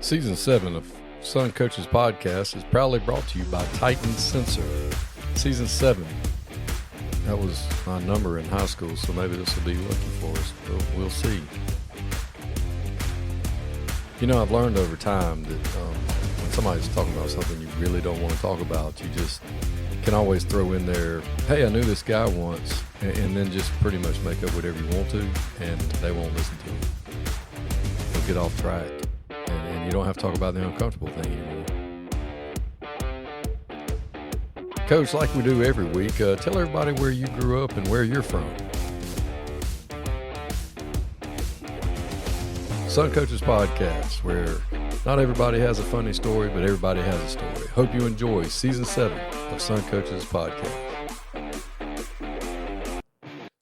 Season 7 of Sun Coaches Podcast is proudly brought to you by Titan Sensor. Season 7. That was my number in high school, so maybe this will be lucky for us. We'll see. You know, I've learned over time that when somebody's talking about something you really don't want to talk about, you just can always throw in there, hey, I knew this guy once, and then just pretty much make up whatever you want to, and they won't listen to it. They'll get off track. And you don't have to talk about the uncomfortable thing anymore. Coach, like we do every week, tell everybody where you grew up and where you're from. Sun Coaches Podcast, where not everybody has a funny story, but everybody has a story. Hope you enjoy Season 7 of Sun Coaches Podcast.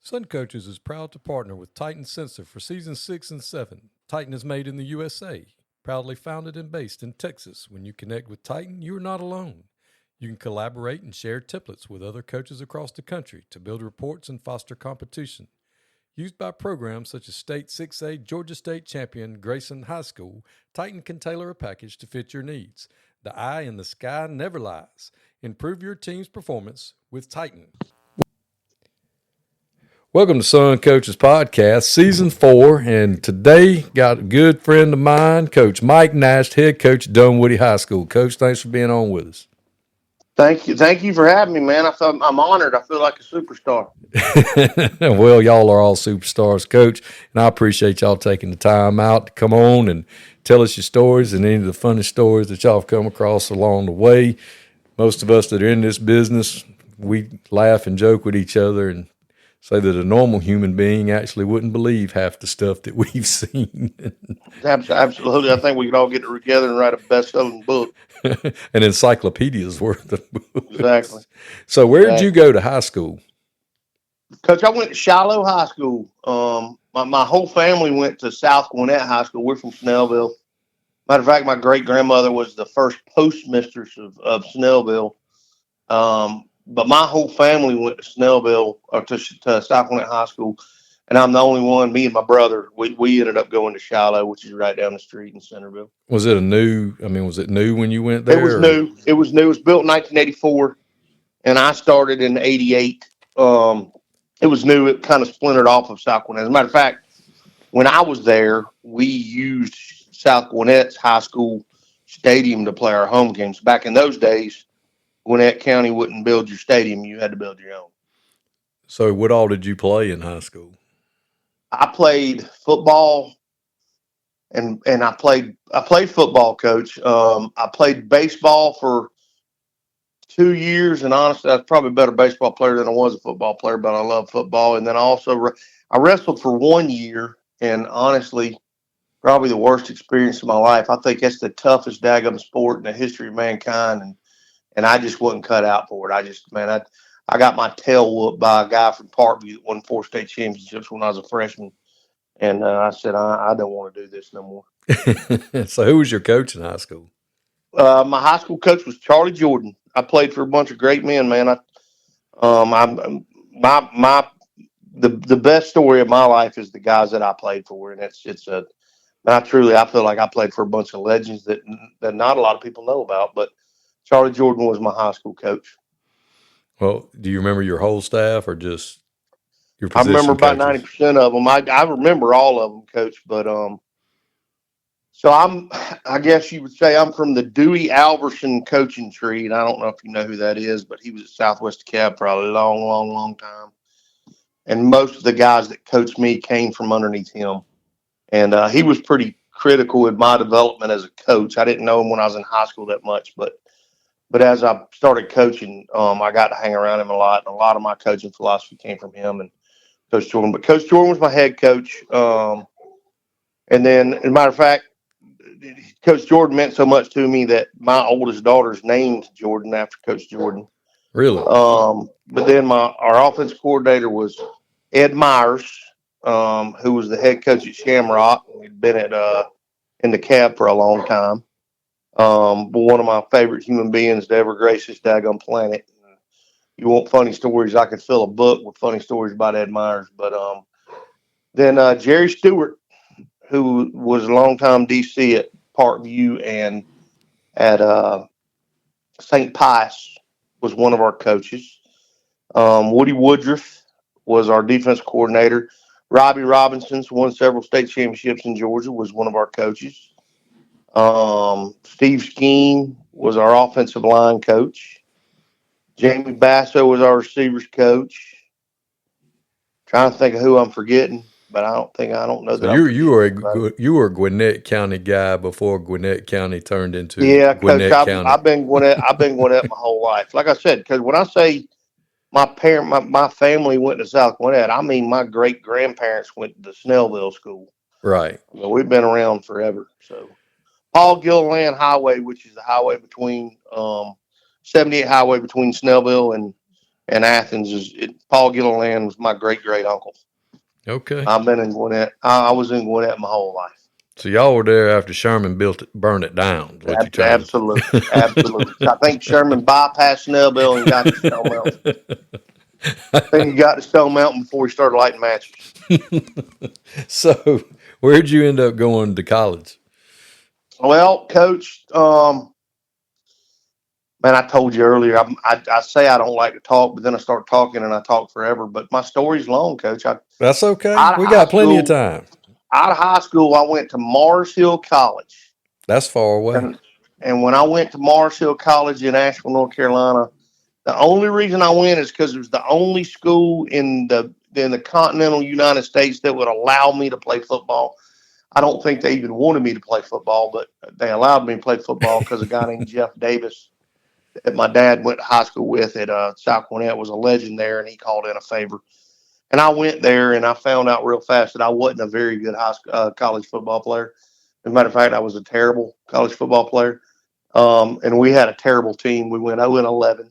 Sun Coaches is proud to partner with Titan Sensor for Season 6 and 7. Titan is made in the USA. Proudly founded and based in Texas. When you connect with Titan, you are not alone. You can collaborate and share templates with other coaches across the country to build reports and foster competition. Used by programs such as State 6A Georgia State champion Grayson High School, Titan can tailor a package to fit your needs. The eye in the sky never lies. Improve your team's performance with Titan. Welcome to Sun Coaches Podcast, Season 4, and today got a good friend of mine, Coach Mike Nash, head coach at Dunwoody High School. Coach, thanks for being on with us. Thank you for having me, man. I'm honored. I feel like a superstar. Well, y'all are all superstars, Coach, and I appreciate y'all taking the time out to come on and tell us your stories and any of the funny stories that y'all have come across along the way. Most of us that are in this business, we laugh and joke with each other and say that a normal human being actually wouldn't believe half the stuff that we've seen. Absolutely. I think we could all get together and write a best-selling book. An encyclopedia's worth of books. Exactly. So where did you go to high school? Coach, I went to Shiloh High School. My whole family went to South Gwinnett High School. We're from Snellville. Matter of fact, my great-grandmother was the first postmistress of Snellville. But my whole family went to Snellville or to South Gwinnett High School, and I'm the only one. Me and my brother, we ended up going to Shiloh, which is right down the street in Centerville. Was it new when you went there? It was new. It was new. It was built in 1984, and I started in '88. It was new. It kind of splintered off of South Gwinnett. As a matter of fact, when I was there, we used South Gwinnett's high school stadium to play our home games. Back in those days, Gwinnett County wouldn't build your stadium. You had to build your own. So what all did you play in high school? I played football and I played football, Coach. I played baseball for 2 years, and honestly, I was probably a better baseball player than I was a football player, but I love football. And then I wrestled for 1 year, and honestly, probably the worst experience of my life. I think that's the toughest daggum sport in the history of mankind, and I just wasn't cut out for it. I got my tail whooped by a guy from Parkview that won 4 state championships when I was a freshman. And I said, I don't want to do this no more. So who was your coach in high school? My high school coach was Charlie Jordan. I played for a bunch of great men, man. The best story of my life is the guys that I played for. And I feel like I played for a bunch of legends that not a lot of people know about, but Charlie Jordan was my high school coach. Well, do you remember your whole staff or just your I position remember about coaches? 90% of them. I remember all of them, Coach. But so I guess you would say I'm from the Dewey Alverson coaching tree, and I don't know if you know who that is, but he was at Southwest Cab for a long, long, long time. And most of the guys that coached me came from underneath him, and he was pretty critical in my development as a coach. I didn't know him when I was in high school that much, but as I started coaching, I got to hang around him a lot. And a lot of my coaching philosophy came from him and Coach Jordan. But Coach Jordan was my head coach. And then, as a matter of fact, Coach Jordan meant so much to me that my oldest daughter's named Jordan after Coach Jordan. Really? But then our offensive coordinator was Ed Myers, who was the head coach at Shamrock. He'd been in the cab for a long time. But one of my favorite human beings to ever grace this daggone planet. You want funny stories? I could fill a book with funny stories about Ed Myers. But then Jerry Stewart, who was a longtime DC at Parkview and at St. Pius was one of our coaches. Woody Woodruff was our defense coordinator. Robbie Robinson's won several state championships in Georgia, was one of our coaches. Steve Skeen was our offensive line coach. Jamie Basso was our receivers coach. Trying to think of who I'm forgetting, but I don't know So that. you were a Gwinnett County guy before Gwinnett County turned into Coach. County. I've been Gwinnett. I've been Gwinnett my whole life. Like I said, because when I say my family went to South Gwinnett, I mean my great grandparents went to Snellville School. Right. So we've been around forever. So Paul Gilliland Highway, which is the highway between 78 highway between Snellville and Athens, Paul Gilliland was my great uncle. Okay. I've been in Gwinnett. I was in Gwinnett my whole life. So y'all were there after Sherman burned it down. Absolutely. I think Sherman bypassed Snellville and got to Stone Mountain. I think he got to Stone Mountain before he started lighting matches. So where'd you end up going to college? Well, Coach, man, I told you earlier, I say I don't like to talk, but then I start talking and I talk forever. But my story's long, Coach. That's okay. We got plenty of time. Out of high school, I went to Mars Hill College. That's far away. And when I went to Mars Hill College in Asheville, North Carolina, the only reason I went is because it was the only school in the continental United States that would allow me to play football. I don't think they even wanted me to play football, but they allowed me to play football because a guy named Jeff Davis that my dad went to high school with at South Gwinnett was a legend there, and he called in a favor. And I went there, and I found out real fast that I wasn't a very good college football player. As a matter of fact, I was a terrible college football player, and we had a terrible team. We went 0-11.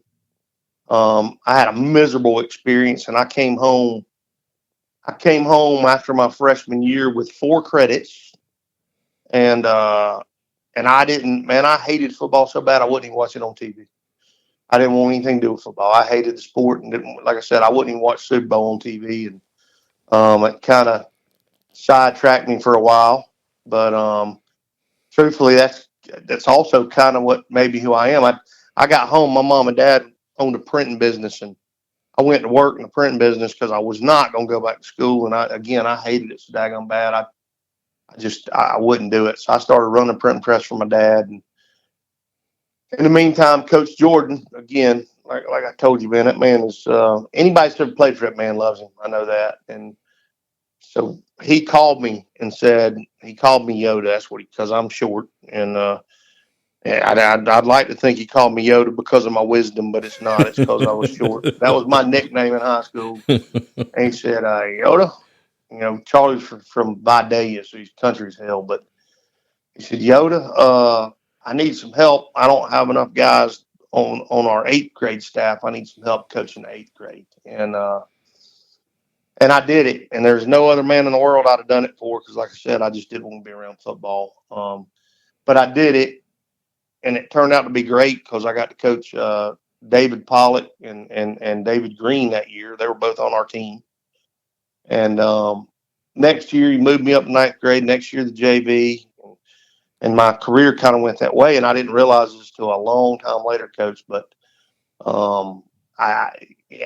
I had a miserable experience, and I came home after my freshman year with 4 credits, and I hated football so bad I wouldn't even watch it on TV. I didn't want anything to do with football. I hated the sport, and like I said, I wouldn't even watch Super Bowl on TV, and it kind of sidetracked me for a while. But truthfully, that's also kind of what made me who I am. I got home. My mom and dad owned a printing business, and I went to work in the printing business because I was not going to go back to school. And I hated it so daggone bad. I wouldn't do it. So I started running a printing press for my dad. And in the meantime, Coach Jordan, again, like I told you, man, that man is, anybody that's ever played for that man loves him. I know that. And so he called me and said, he called me Yoda. That's because I'm short. And, I'd like to think he called me Yoda because of my wisdom, but it's not. It's because I was short. That was my nickname in high school. And he said, Yoda, Charlie's from Vidalia, so he's country as hell. But he said, Yoda, I need some help. I don't have enough guys on our 8th grade staff. I need some help coaching the 8th grade. And I did it. And there's no other man in the world I'd have done it for because, like I said, I just didn't want to be around football. But I did it. And it turned out to be great because I got to coach David Pollock and David Green that year. They were both on our team. And next year, he moved me up to 9th grade. Next year, the JV. And my career kind of went that way. And I didn't realize this till a long time later, Coach. But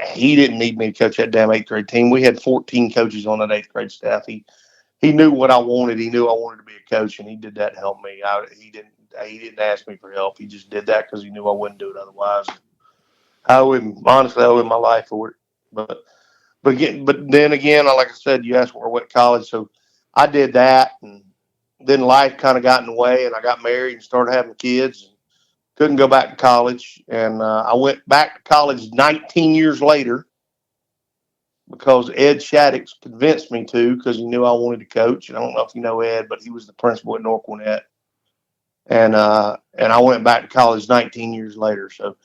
he didn't need me to coach that damn 8th grade team. We had 14 coaches on that 8th grade staff. He knew what I wanted. He knew I wanted to be a coach, and he did that to help me. He didn't ask me for help. He just did that because he knew I wouldn't do it otherwise. I owe him my life for it. But then again, like I said, you asked where I went to college, so I did that, and then life kind of got in the way, and I got married and started having kids, and couldn't go back to college, and I went back to college 19 years later because Ed Shaddix convinced me to because he knew I wanted to coach. And I don't know if you know Ed, but he was the principal at North Gwinnett. And I went back to college 19 years later. So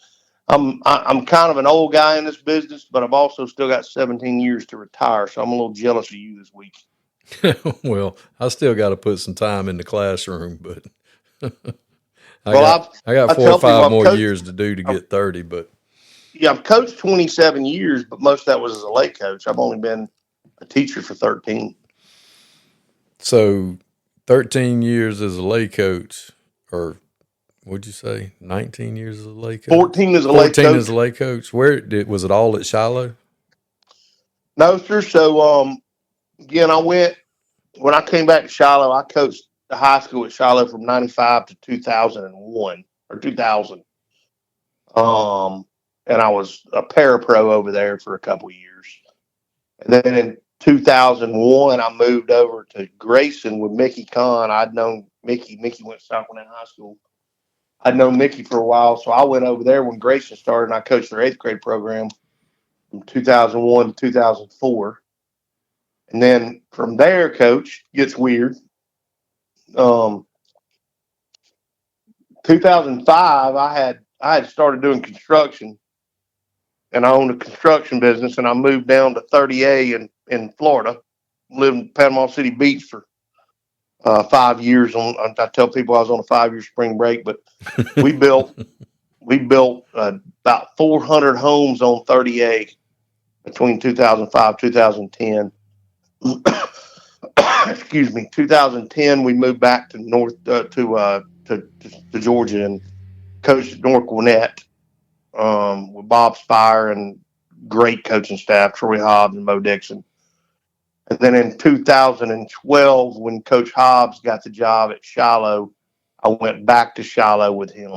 I'm kind of an old guy in this business, but I've also still got 17 years to retire. So I'm a little jealous of you this week. Well, I still got to put some time in the classroom, but I got 4 or 5 more years to do to get 30. But yeah, I've coached 27 years, but most of that was as a late coach. I've only been a teacher for 13. So 13 years as a lay coach, or what'd you say? 19 years as a lay coach? 14 as a lay 14 coach. as a lay coach. Was it all at Shiloh? No, sir. So, again, when I came back to Shiloh, I coached the high school at Shiloh from 95 to 2001 or 2000. And I was a parapro over there for a couple of years. And then in 2001, I moved over to Grayson with Mickey Kahn. I'd known Mickey. Mickey went to South Carolina High School. I'd known Mickey for a while, so I went over there when Grayson started, and I coached their 8th grade program from 2001 to 2004. And then from there, Coach, gets weird. 2005, I had started doing construction, and I owned a construction business, and I moved down to 30A in Florida, lived in Panama City Beach for 5 years. I tell people I was on a 5-year spring break, but we built about 400 homes on 30A between 2005 2010. Excuse me. 2010, we moved back to to Georgia and coached at North Gwinnett with Bob Spire and great coaching staff, Troy Hobbs and Mo Dixon. And then in 2012, when Coach Hobbs got the job at Shiloh, I went back to Shiloh with him.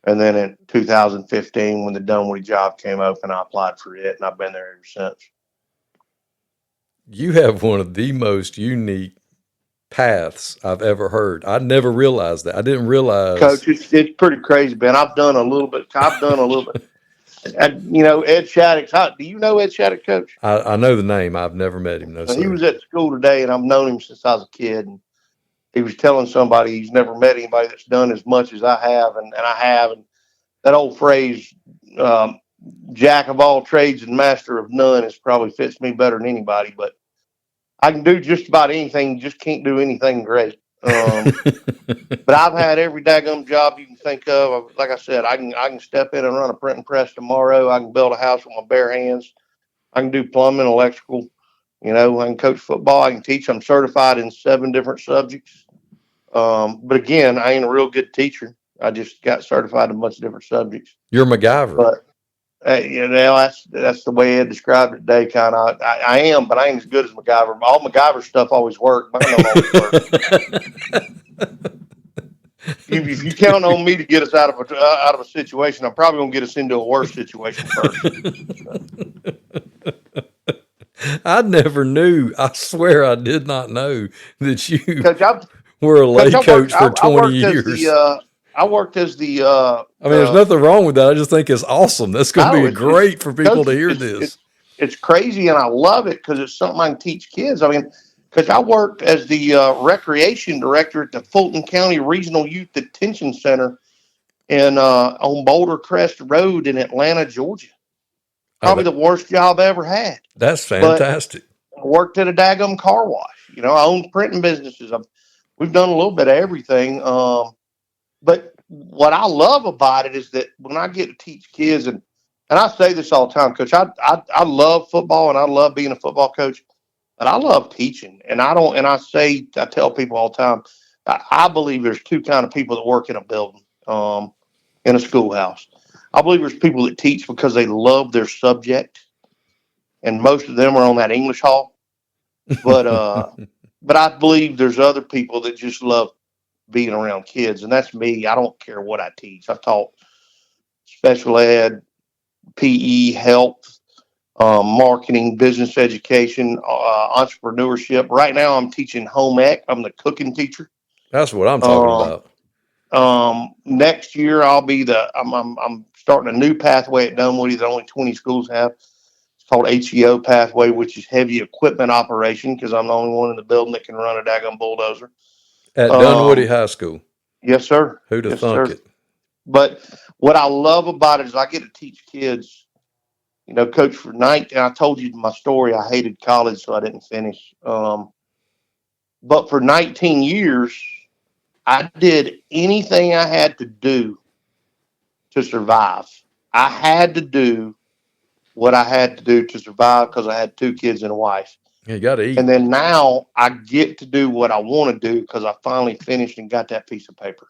And then in 2015, when the Dunwoody job came open, I applied for it, and I've been there ever since. You have one of the most unique paths I've ever heard. I never realized that. I didn't realize. Coach, it's pretty crazy, Ben. I've done a little bit. Ed Shattuck. Do you know Ed Shattuck, Coach? I know the name. I've never met him. No, sir. He was at school today, and I've known him since I was a kid. And he was telling somebody he's never met anybody that's done as much as I have, and I have. And that old phrase, jack of all trades and master of none, is probably fits me better than anybody. But I can do just about anything, just can't do anything great. But I've had every daggum job you can think of. Like I said, I can step in and run a printing press tomorrow. I can build a house with my bare hands. I can do plumbing, electrical. I can coach football. I can teach. I'm certified in 7 different subjects. But again, I ain't a real good teacher. I just got certified in a bunch of different subjects. You're MacGyver. But that's the way Ed described it today. Kind of, I am, but I ain't as good as MacGyver. All MacGyver stuff always worked. Mine don't always work. If you count on me to get us out of a situation, I'm probably gonna get us into a worse situation first. I never knew. I swear I did not know that you were a lay coach for 20 years. I worked as the. There's nothing wrong with that. I just think it's awesome. That's going to be great for people to hear this. It's crazy, and I love it because it's something I can teach kids. Because I worked as the recreation director at the Fulton County Regional Youth Detention Center on Boulder Crest Road in Atlanta, Georgia. Probably the worst job I ever had. That's fantastic. But I worked at a daggum car wash. I own printing businesses. We've done a little bit of everything. But what I love about it is that when I get to teach kids, and I say this all the time, Coach, I love football and I love being a football coach, but I love teaching. And I tell people all the time, I believe there's 2 kind of people that work in a building, in a schoolhouse. I believe there's people that teach because they love their subject, and most of them are on that English hall. But but I believe there's other people that just love being around kids, and that's me. I don't care what I teach. I've taught special ed, PE, health, marketing, business education, entrepreneurship. Right now, I'm teaching home ec. I'm the cooking teacher. That's what I'm talking about. Next year, I'm starting a new pathway at Dunwoody that only 20 schools have. It's called HEO pathway, which is heavy equipment operation, because I'm the only one in the building that can run a daggum bulldozer. At Dunwoody High School. Yes, sir. Who'd have thunk it? But what I love about it is I get to teach kids, Coach, for 19, and I told you my story. I hated college, so I didn't finish. But for 19 years, I did anything I had to do to survive. I had to do what I had to do to survive because I had 2 kids and a wife. You got to eat. And then now I get to do what I want to do because I finally finished and got that piece of paper.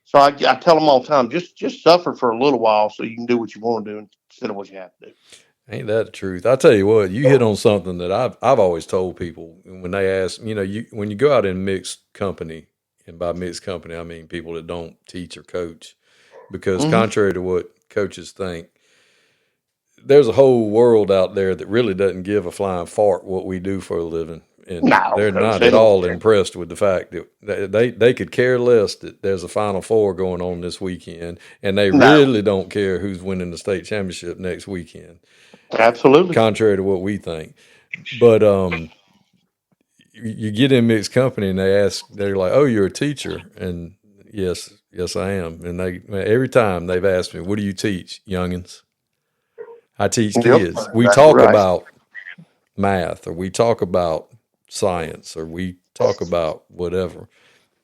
So I tell them all the time, just suffer for a little while so you can do what you want to do instead of what you have to do. Ain't that the truth? I tell you what, you hit on something that I've always told people when they ask, when you go out in mixed company, and by mixed company I mean people that don't teach or coach, because contrary to what coaches think, there's a whole world out there that really doesn't give a flying fart what we do for a living. And No, they're not at all impressed with the fact that they could care less that there's a Final Four going on this weekend, and they really don't care who's winning the state championship next weekend. Absolutely. Contrary to what we think. But you get in mixed company and they're like, "Oh, you're a teacher," and yes, I am. And every time they've asked me, "What do you teach, youngins?" I teach kids. We talk about math, or we talk about science, or we talk about whatever.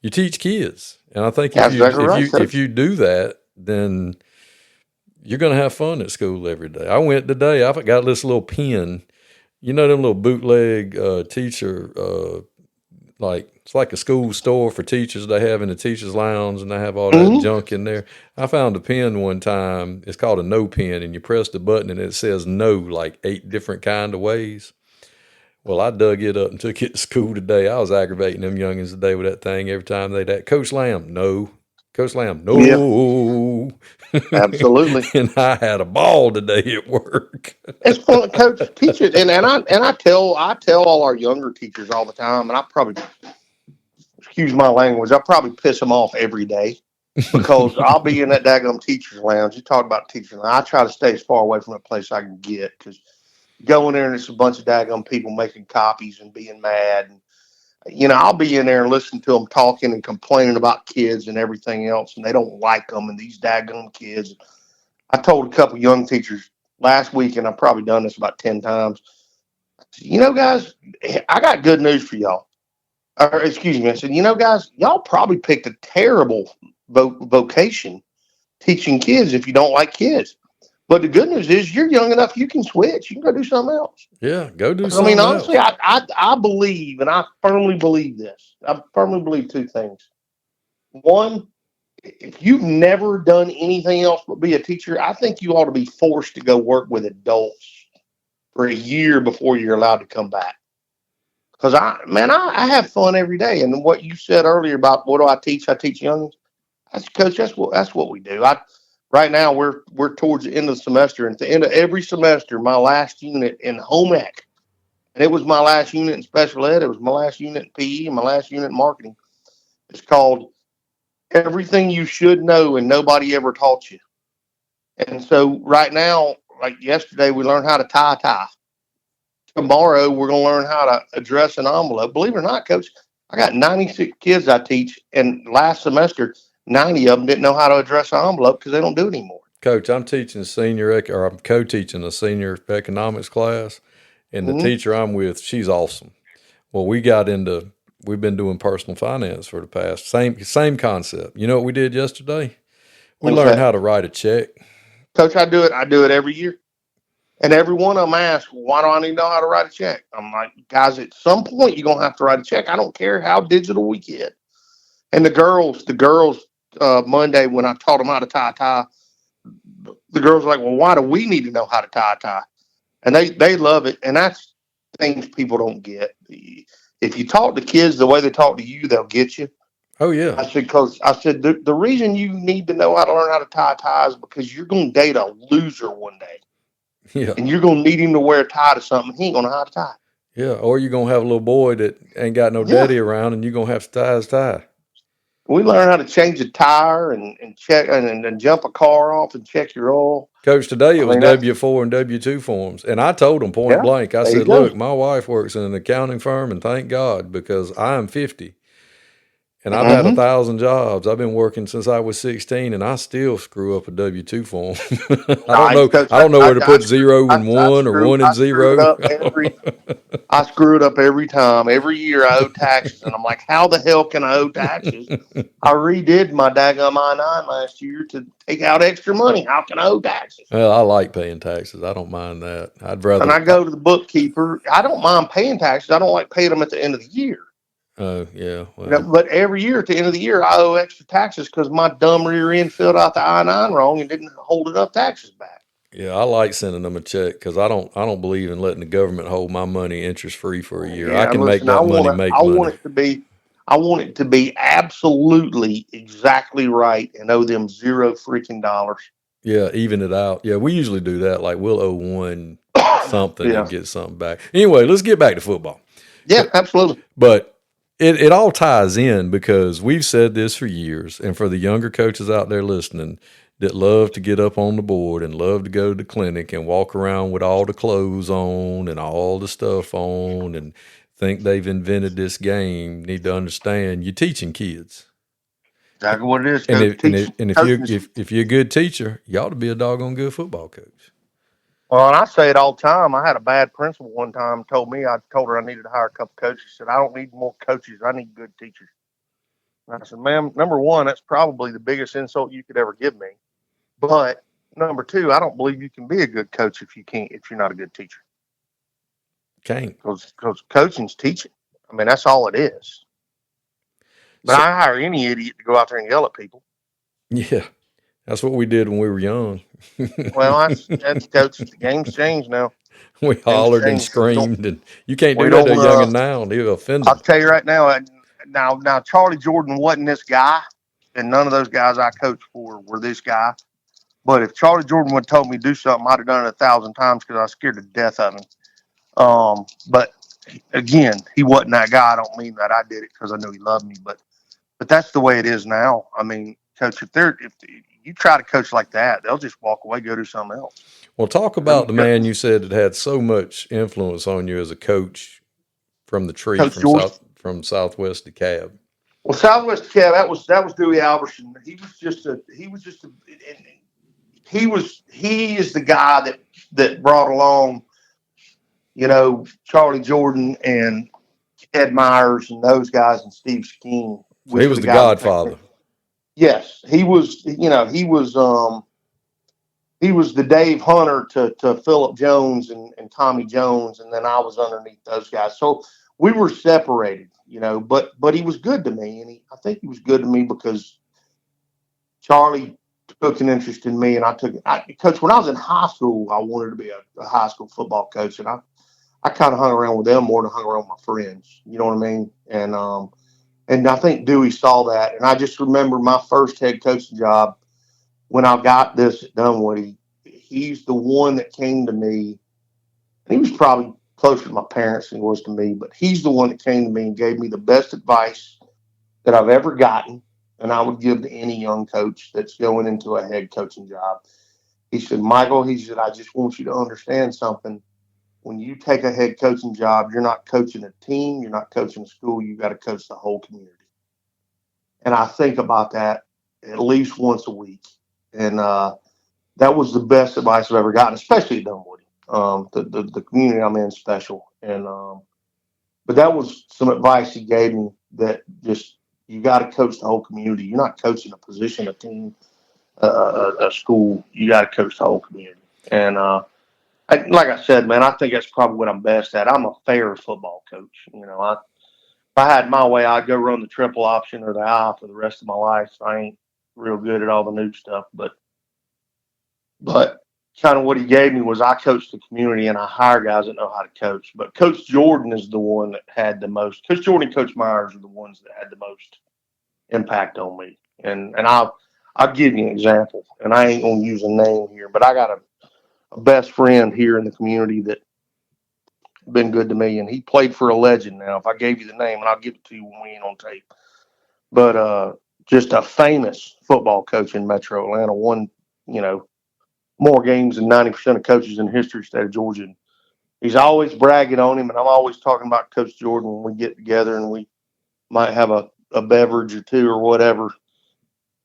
You teach kids, and I think if you do that, then you're going to have fun at school every day. I went today. I got this little pen. You know them little bootleg teacher, it's like a school store for teachers they have in the teacher's lounge, and they have all that junk in there. I found a pen one time. It's called a no pen, and you press the button, and it says no like 8 different kind of ways. Well, I dug it up and took it to school today. I was aggravating them youngins today with that thing every time they'd ask, Coach Lamb, no. Coach Lamb, no. Yeah. Absolutely. And I had a ball today at work. It's fun, Coach. Teach it, and I tell all our younger teachers all the time, and I probably, excuse my language, I probably piss them off every day because I'll be in that daggum teacher's lounge. You talk about teachers, I try to stay as far away from that place I can get because go in there and it's a bunch of daggum people making copies and being mad. And, I'll be in there and listen to them talking and complaining about kids and everything else, and they don't like them and these daggum kids. I told a couple young teachers last week, and I've probably done this about 10 times. Guys, I got good news for y'all. Or excuse me, I said, guys, y'all probably picked a terrible vocation teaching kids if you don't like kids. But the good news is you're young enough, you can switch. You can go do something else. Yeah, go do something else. I mean, honestly, I believe, and I firmly believe this. I firmly believe 2 things. One, if you've never done anything else but be a teacher, I think you ought to be forced to go work with adults for a year before you're allowed to come back. Because I have fun every day. And what you said earlier about what do I teach? I teach youngins. Coach, that's what we do. Right now, we're towards the end of the semester, and at the end of every semester, my last unit in home ec, and it was my last unit in special ed, it was my last unit in PE, and my last unit in marketing. It's called Everything You Should Know and Nobody Ever Taught You. And so right now, like yesterday, we learned how to tie a tie. Tomorrow, we're going to learn how to address an envelope. Believe it or not, Coach, I got 96 kids I teach, and last semester, 90 of them didn't know how to address an envelope because they don't do it anymore. Coach, I'm teaching I'm co-teaching a senior economics class, and the teacher I'm with, she's awesome. Well, we've been doing personal finance for the past, same concept. You know what we did yesterday? We learned how to write a check. Coach, I do it every year. And every one of them asks, why do I need to know how to write a check? I'm like, guys, at some point you're going to have to write a check. I don't care how digital we get. And the girls, Monday when I taught them how to tie a tie, the girls were like, well, why do we need to know how to tie a tie? And they love it. And that's things people don't get. If you talk to kids the way they talk to you, they'll get you. Oh, yeah. I said, the reason you need to know how to learn how to tie a tie is because you're going to date a loser one day. Yeah. And you're going to need him to wear a tie to something. He ain't going to know how to tie. Yeah. Or you're going to have a little boy that ain't got no daddy around, and you're going to have to tie his tie. We learn how to change a tire and check and jump a car off and check your oil. Coach, today it was W-4 and W-2 forms. And I told them point blank, I said, look, my wife works in an accounting firm, and thank God, because I'm 50. And I've had 1,000 jobs. I've been working since I was 16, and I still screw up a W-2 form. I don't know. Coach, I don't know where to put 0 and I 1 or 1 and 0. I screw it up every time. Every year I owe taxes, and I'm like, how the hell can I owe taxes? I redid my daggum I-9 last year to take out extra money. How can I owe taxes? Well, I like paying taxes. I don't mind that. I'd rather. And I go to the bookkeeper. I don't mind paying taxes. I don't like paying them at the end of the year. Oh, yeah. Well, but every year at the end of the year, I owe extra taxes because my dumb rear end filled out the I-9 wrong and didn't hold enough taxes back. Yeah, I like sending them a check because I don't believe in letting the government hold my money interest free for a year. Yeah, I can make that money make money. I want it to be absolutely exactly right and owe them $0 freaking dollars. Yeah, even it out. Yeah, we usually do that. Like we'll owe one something and get something back. Anyway, let's get back to football. Yeah, absolutely. But it all ties in because we've said this for years, and for the younger coaches out there listening that love to get up on the board and love to go to the clinic and walk around with all the clothes on and all the stuff on and think they've invented this game, need to understand you're teaching kids. Exactly what it is. And if you're a good teacher, you ought to be a doggone good football coach. Well, and I say it all the time. I had a bad principal one time I told her I needed to hire a couple coaches. She said, I don't need more coaches. I need good teachers. And I said, ma'am, number one, that's probably the biggest insult you could ever give me. But number two, I don't believe you can be a good coach if you're not a good teacher. Can't. Because coaching's teaching. I mean, that's all it is. But I hire any idiot to go out there and yell at people. Yeah. That's what we did when we were young. Well, that's coach. The game's changed now. We hollered and screamed, and you can't do that to youngin' now. They'll offend them. I'll tell you right now. Now, Charlie Jordan wasn't this guy, and none of those guys I coached for were this guy. But if Charlie Jordan would have told me to do something, I'd have done it 1,000 times because I was scared to death of him. But again, he wasn't that guy. I don't mean that I did it because I knew he loved me, but that's the way it is now. I mean, coach, if you try to coach like that, they'll just walk away, go do something else. Well, talk about the man you said that had so much influence on you as a coach from the tree from Southwest DeKalb. Well, Southwest DeKalb, that was Dewey Albertson. He is the guy that brought along, Charlie Jordan and Ed Myers and those guys and Steve Skeen. So he was the godfather. Yes, he was. He was the Dave Hunter to Phillip Jones and Tommy Jones, and then I was underneath those guys. So we were separated, But he was good to me, and I think he was good to me because Charlie took an interest in me, and Coach, when I was in high school, I wanted to be a high school football coach, and I kind of hung around with them more than hung around with my friends. You know what I mean? And I think Dewey saw that. And I just remember my first head coaching job when I got this at Dunwoody. He's the one that came to me. And he was probably closer to my parents than he was to me, but he's the one that came to me and gave me the best advice that I've ever gotten. And I would give to any young coach that's going into a head coaching job. He said, Michael, I just want you to understand something. When you take a head coaching job, you're not coaching a team, you're not coaching a school, you got to coach the whole community. And I think about that at least once a week. And that was the best advice I've ever gotten, especially at Dunwoody. The community I'm in is special. And but that was some advice he gave me that just you got to coach the whole community. You're not coaching a position, a team, a school. You got to coach the whole community. And like I said, man, I think that's probably what I'm best at. I'm a fair football coach. If I had my way, I'd go run the triple option or the I for the rest of my life. I ain't real good at all the new stuff, but kind of what he gave me was I coach the community and I hire guys that know how to coach. But Coach Jordan is the one that had the most. Coach Jordan and Coach Myers are the ones that had the most impact on me. And I'll give you an example. And I ain't gonna use a name here, but I got a best friend here in the community that been good to me, and he played for a legend. Now, if I gave you the name, and I'll give it to you when we ain't on tape, but just a famous football coach in Metro Atlanta, won more games than 90% of coaches in the history of the state of Georgia. And he's always bragging on him, and I'm always talking about Coach Jordan when we get together, and we might have a a beverage or two or whatever.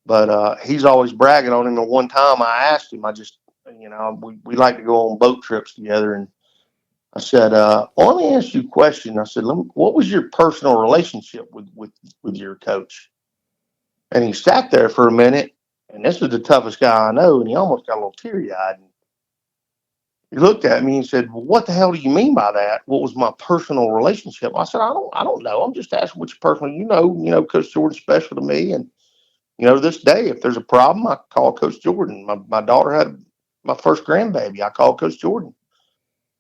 But he's always bragging on him. And one time I asked him, we like to go on boat trips together. And I said, well, let me ask you a question. I said, what was your personal relationship with your coach? And he sat there for a minute. And this was the toughest guy I know. And he almost got a little teary eyed. He looked at me and said, well, what the hell do you mean by that? What was my personal relationship? I said, I don't know. I'm just asking which personal, Coach Jordan's special to me. And, this day, if there's a problem, I call Coach Jordan. My daughter had my first grandbaby. I called Coach Jordan.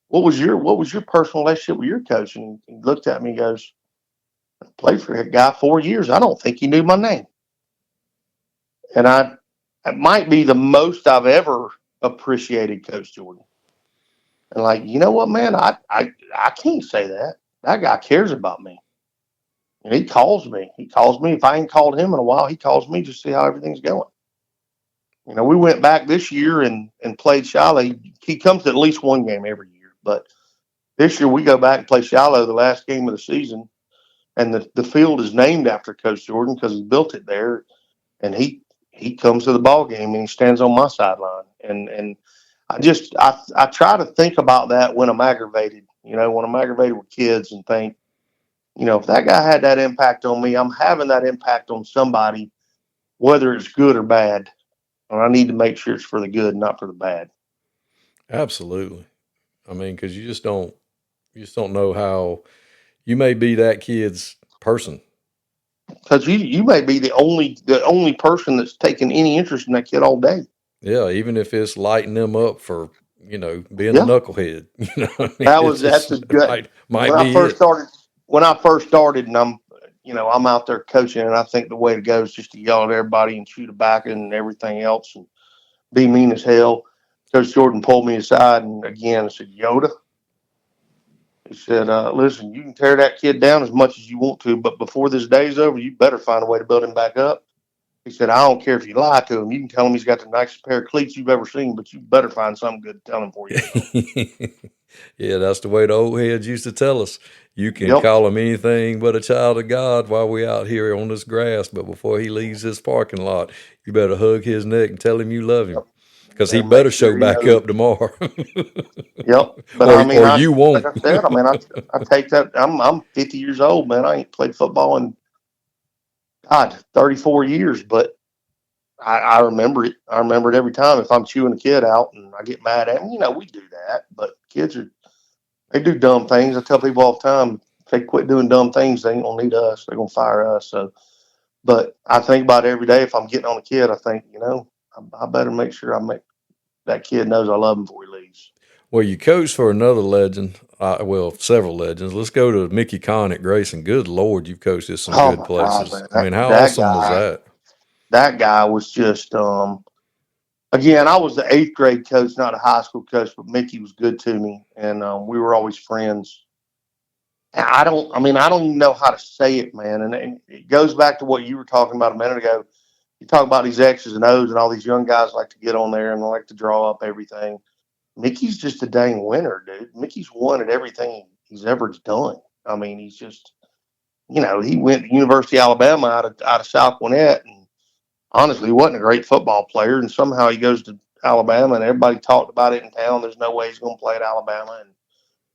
What was your personal relationship with your coach? And he looked at me and goes, I played for a guy 4 years. I don't think he knew my name. And it might be the most I've ever appreciated Coach Jordan. And like, you know what, man, I can't say that. That guy cares about me. And he calls me. He calls me. If I ain't called him in a while, he calls me to see how everything's going. We went back this year and played Shiloh. He comes to at least one game every year. But this year we go back and play Shiloh the last game of the season. And the field is named after Coach Jordan because he built it there. And he comes to the ball game and he stands on my sideline. And I try to think about that when I'm aggravated, when I'm aggravated with kids and think, if that guy had that impact on me, I'm having that impact on somebody, whether it's good or bad. And I need to make sure it's for the good, not for the bad. Absolutely. I mean, because you just don't know how you may be that kid's person. Because you may be the only person that's taken any interest in that kid all day. Yeah, even if it's lighting them up for being a knucklehead. That's a good. Might be when I first started, and I'm out there coaching, and I think the way to go is just to yell at everybody and shoot a back and everything else, and be mean as hell. Coach Jordan pulled me aside and again said, Yoda. He said, listen, you can tear that kid down as much as you want to, but before this day's over, you better find a way to build him back up. He said, I don't care if you lie to him. You can tell him he's got the nicest pair of cleats you've ever seen, but you better find something good to tell him for you. Yeah, that's the way the old heads used to tell us. You can call him anything but a child of God while we're out here on this grass, but before he leaves this parking lot, you better hug his neck and tell him you love him. Because he better show back up tomorrow. Yep. But or you won't. Like I said, I take that. I'm 50 years old, man. I ain't played football in, 34 years, but I remember it. I remember it every time. If I'm chewing a kid out and I get mad at him, we do that. But kids they do dumb things. I tell people all the time, if they quit doing dumb things, they ain't going to need us. They're going to fire us. So, but I think about it every day. If I'm getting on a kid, I think, I better make sure that kid knows I love him before he leaves. Well, you coached for another legend. Several legends. Let's go to Mickey Conn at Grayson. Good Lord, you've coached at some good places. God, how awesome was that? That guy was just, again, I was the 8th grade coach, not a high school coach, but Mickey was good to me, and we were always friends. And I don't even know how to say it, man. And it goes back to what you were talking about a minute ago. You talk about these X's and O's, and all these young guys like to get on there and they like to draw up everything. Mickey's just a dang winner, dude. Mickey's won at everything he's ever done. I mean, he's just, he went to University of Alabama out of South Gwinnett, and honestly, he wasn't a great football player. And somehow he goes to Alabama, and everybody talked about it in town. There's no way he's going to play at Alabama, and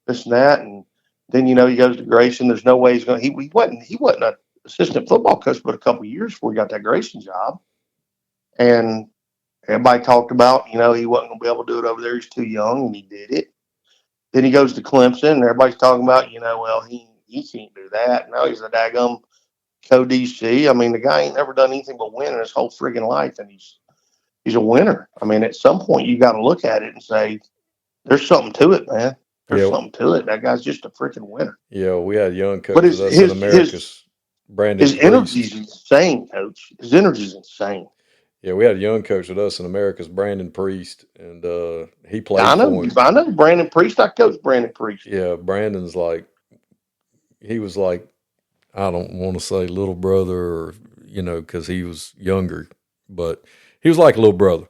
this and that. And then he goes to Grayson. There's no way he's going. He wasn't an assistant football coach but a couple of years before he got that Grayson job, and everybody talked about, he wasn't going to be able to do it over there. He's too young, and he did it. Then he goes to Clemson, and everybody's talking about, well, he can't do that. Now he's a daggum co-DC. I mean, the guy ain't never done anything but win in his whole friggin' life, and he's a winner. I mean, at some point, you got to look at it and say, there's something to it, man. There's something to it. That guy's just a freaking winner. Yeah, we had young coaches in America's Brandon His energy's insane, Coach. His energy's insane. Yeah, we had a young coach with us in America's Brandon Priest, and he played for him. I know Brandon Priest. I coached Brandon Priest. Yeah, Brandon's he was like, I don't want to say little brother, or, because he was younger, but he was like a little brother.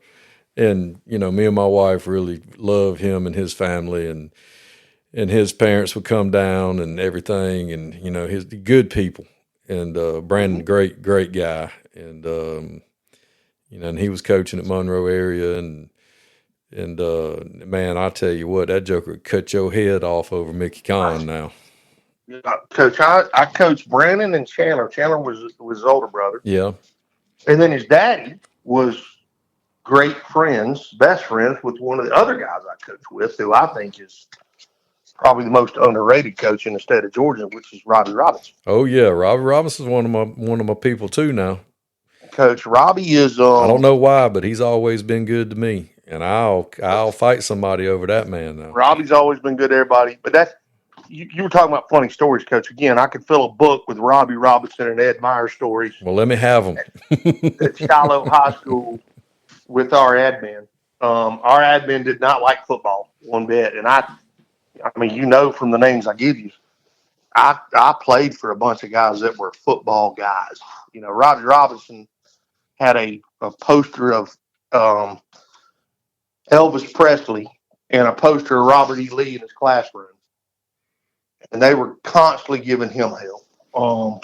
And, me and my wife really loved him and his family, and his parents would come down and everything, and, his good people. and Brandon, great guy, and and he was coaching at Monroe area, and man, I tell you what, that joker would cut your head off over Mickey Conn now. Coach, I coached Brandon and Chandler. Chandler was his older brother. Yeah. And then his daddy was great friends, best friends with one of the other guys I coached with, who I think is probably the most underrated coach in the state of Georgia, which is Robbie Robinson. Oh yeah, Robbie Robinson's one of my people too now. Coach Robbie is. I don't know why, but he's always been good to me, and I'll fight somebody over that man now. Robbie's always been good to everybody, but that's. You were talking about funny stories, Coach. Again, I could fill a book with Robbie Robinson and Ed Meyer stories. Well, let me have them. At Shiloh High School with our admin. Our admin did not like football one bit. And I mean, from the names I give you, I played for a bunch of guys that were football guys. Robbie Robinson had a poster of Elvis Presley and a poster of Robert E. Lee in his classroom. And they were constantly giving him hell.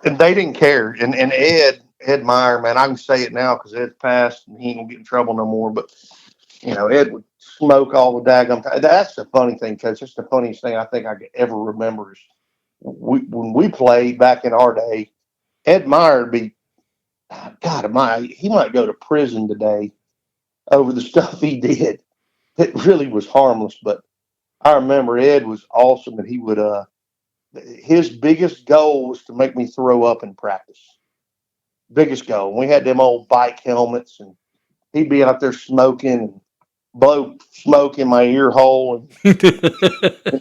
And they didn't care. And Ed Meyer, man, I can say it now because Ed's passed and he ain't gonna get in trouble no more. But Ed would smoke all the daggum time. That's the funny thing, Coach. That's the funniest thing I think I could ever remember is when we played back in our day. Ed Meyer would be, God, he might go to prison today over the stuff he did. It really was harmless, but I remember Ed was awesome, and he would. His biggest goal was to make me throw up in practice. Biggest goal. We had them old bike helmets, and he'd be out there smoking and blow smoke in my ear hole, and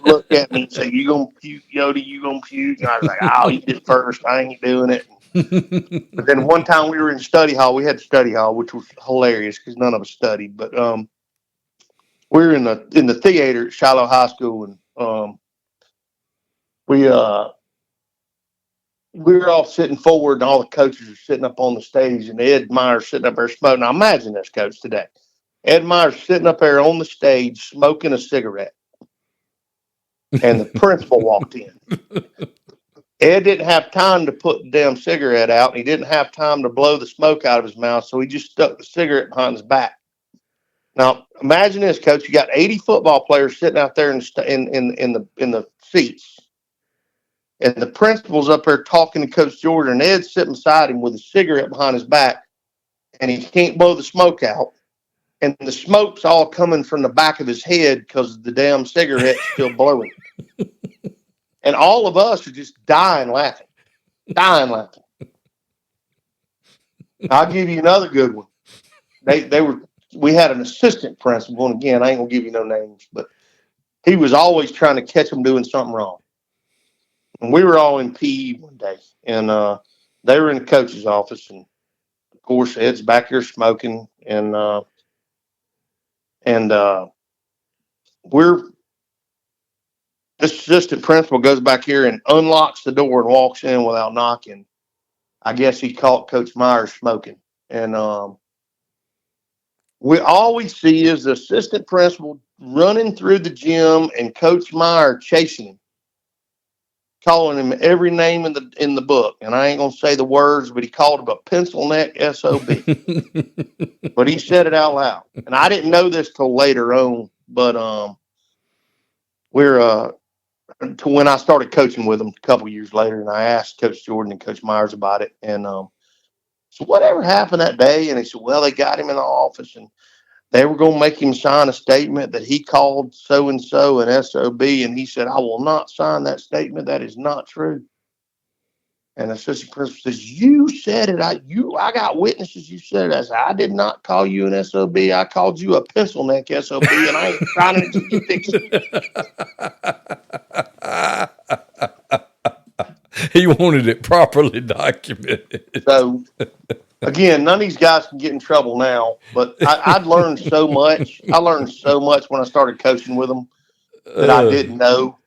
look at me and say, "You gonna puke, Yodi? You gonna puke?" And I was like, "I'll eat it first. I ain't doing it." But then one time we were in study hall. We had study hall, which was hilarious because none of us studied, but we were in the theater at Shiloh High School, and we were all sitting forward, and all the coaches are sitting up on the stage, and Ed Meyer's sitting up there smoking. Now imagine this, Coach, today. Ed Meyer's sitting up there on the stage smoking a cigarette, and the principal walked in. Ed didn't have time to put the damn cigarette out, and he didn't have time to blow the smoke out of his mouth, so he just stuck the cigarette behind his back. Now, imagine this, Coach. You got 80 football players sitting out there in the seats, and the principal's up there talking to Coach Jordan, and Ed's sitting beside him with a cigarette behind his back, and he can't blow the smoke out, and the smoke's all coming from the back of his head because the damn cigarette's still blowing. And all of us are just dying laughing. I'll give you another good one. We had an assistant principal, and again, I ain't gonna give you no names, but he was always trying to catch them doing something wrong. And we were all in PE one day, and they were in the coach's office, and of course Ed's back here smoking, and this assistant principal goes back here and unlocks the door and walks in without knocking. I guess he caught Coach Meyer smoking, and all we see is the assistant principal running through the gym and Coach Meyer chasing him, calling him every name in the book. And I ain't gonna say the words, but he called him a pencil neck SOB. But he said it out loud, and I didn't know this till later on. But we're to when I started coaching with him a couple years later, and I asked Coach Jordan and Coach Myers about it, and so whatever happened that day? And he said, well, they got him in the office, and they were going to make him sign a statement that he called so-and-so an SOB. And he said, I will not sign that statement. That is not true. And the assistant principal says, you said it. I got witnesses. You said it. I said, I did not call you an SOB. I called you a pencil neck SOB, and I ain't signing it to you fix it. He wanted it properly documented. So, again, none of these guys can get in trouble now, but I'd learned so much. I learned so much when I started coaching with them that I didn't know.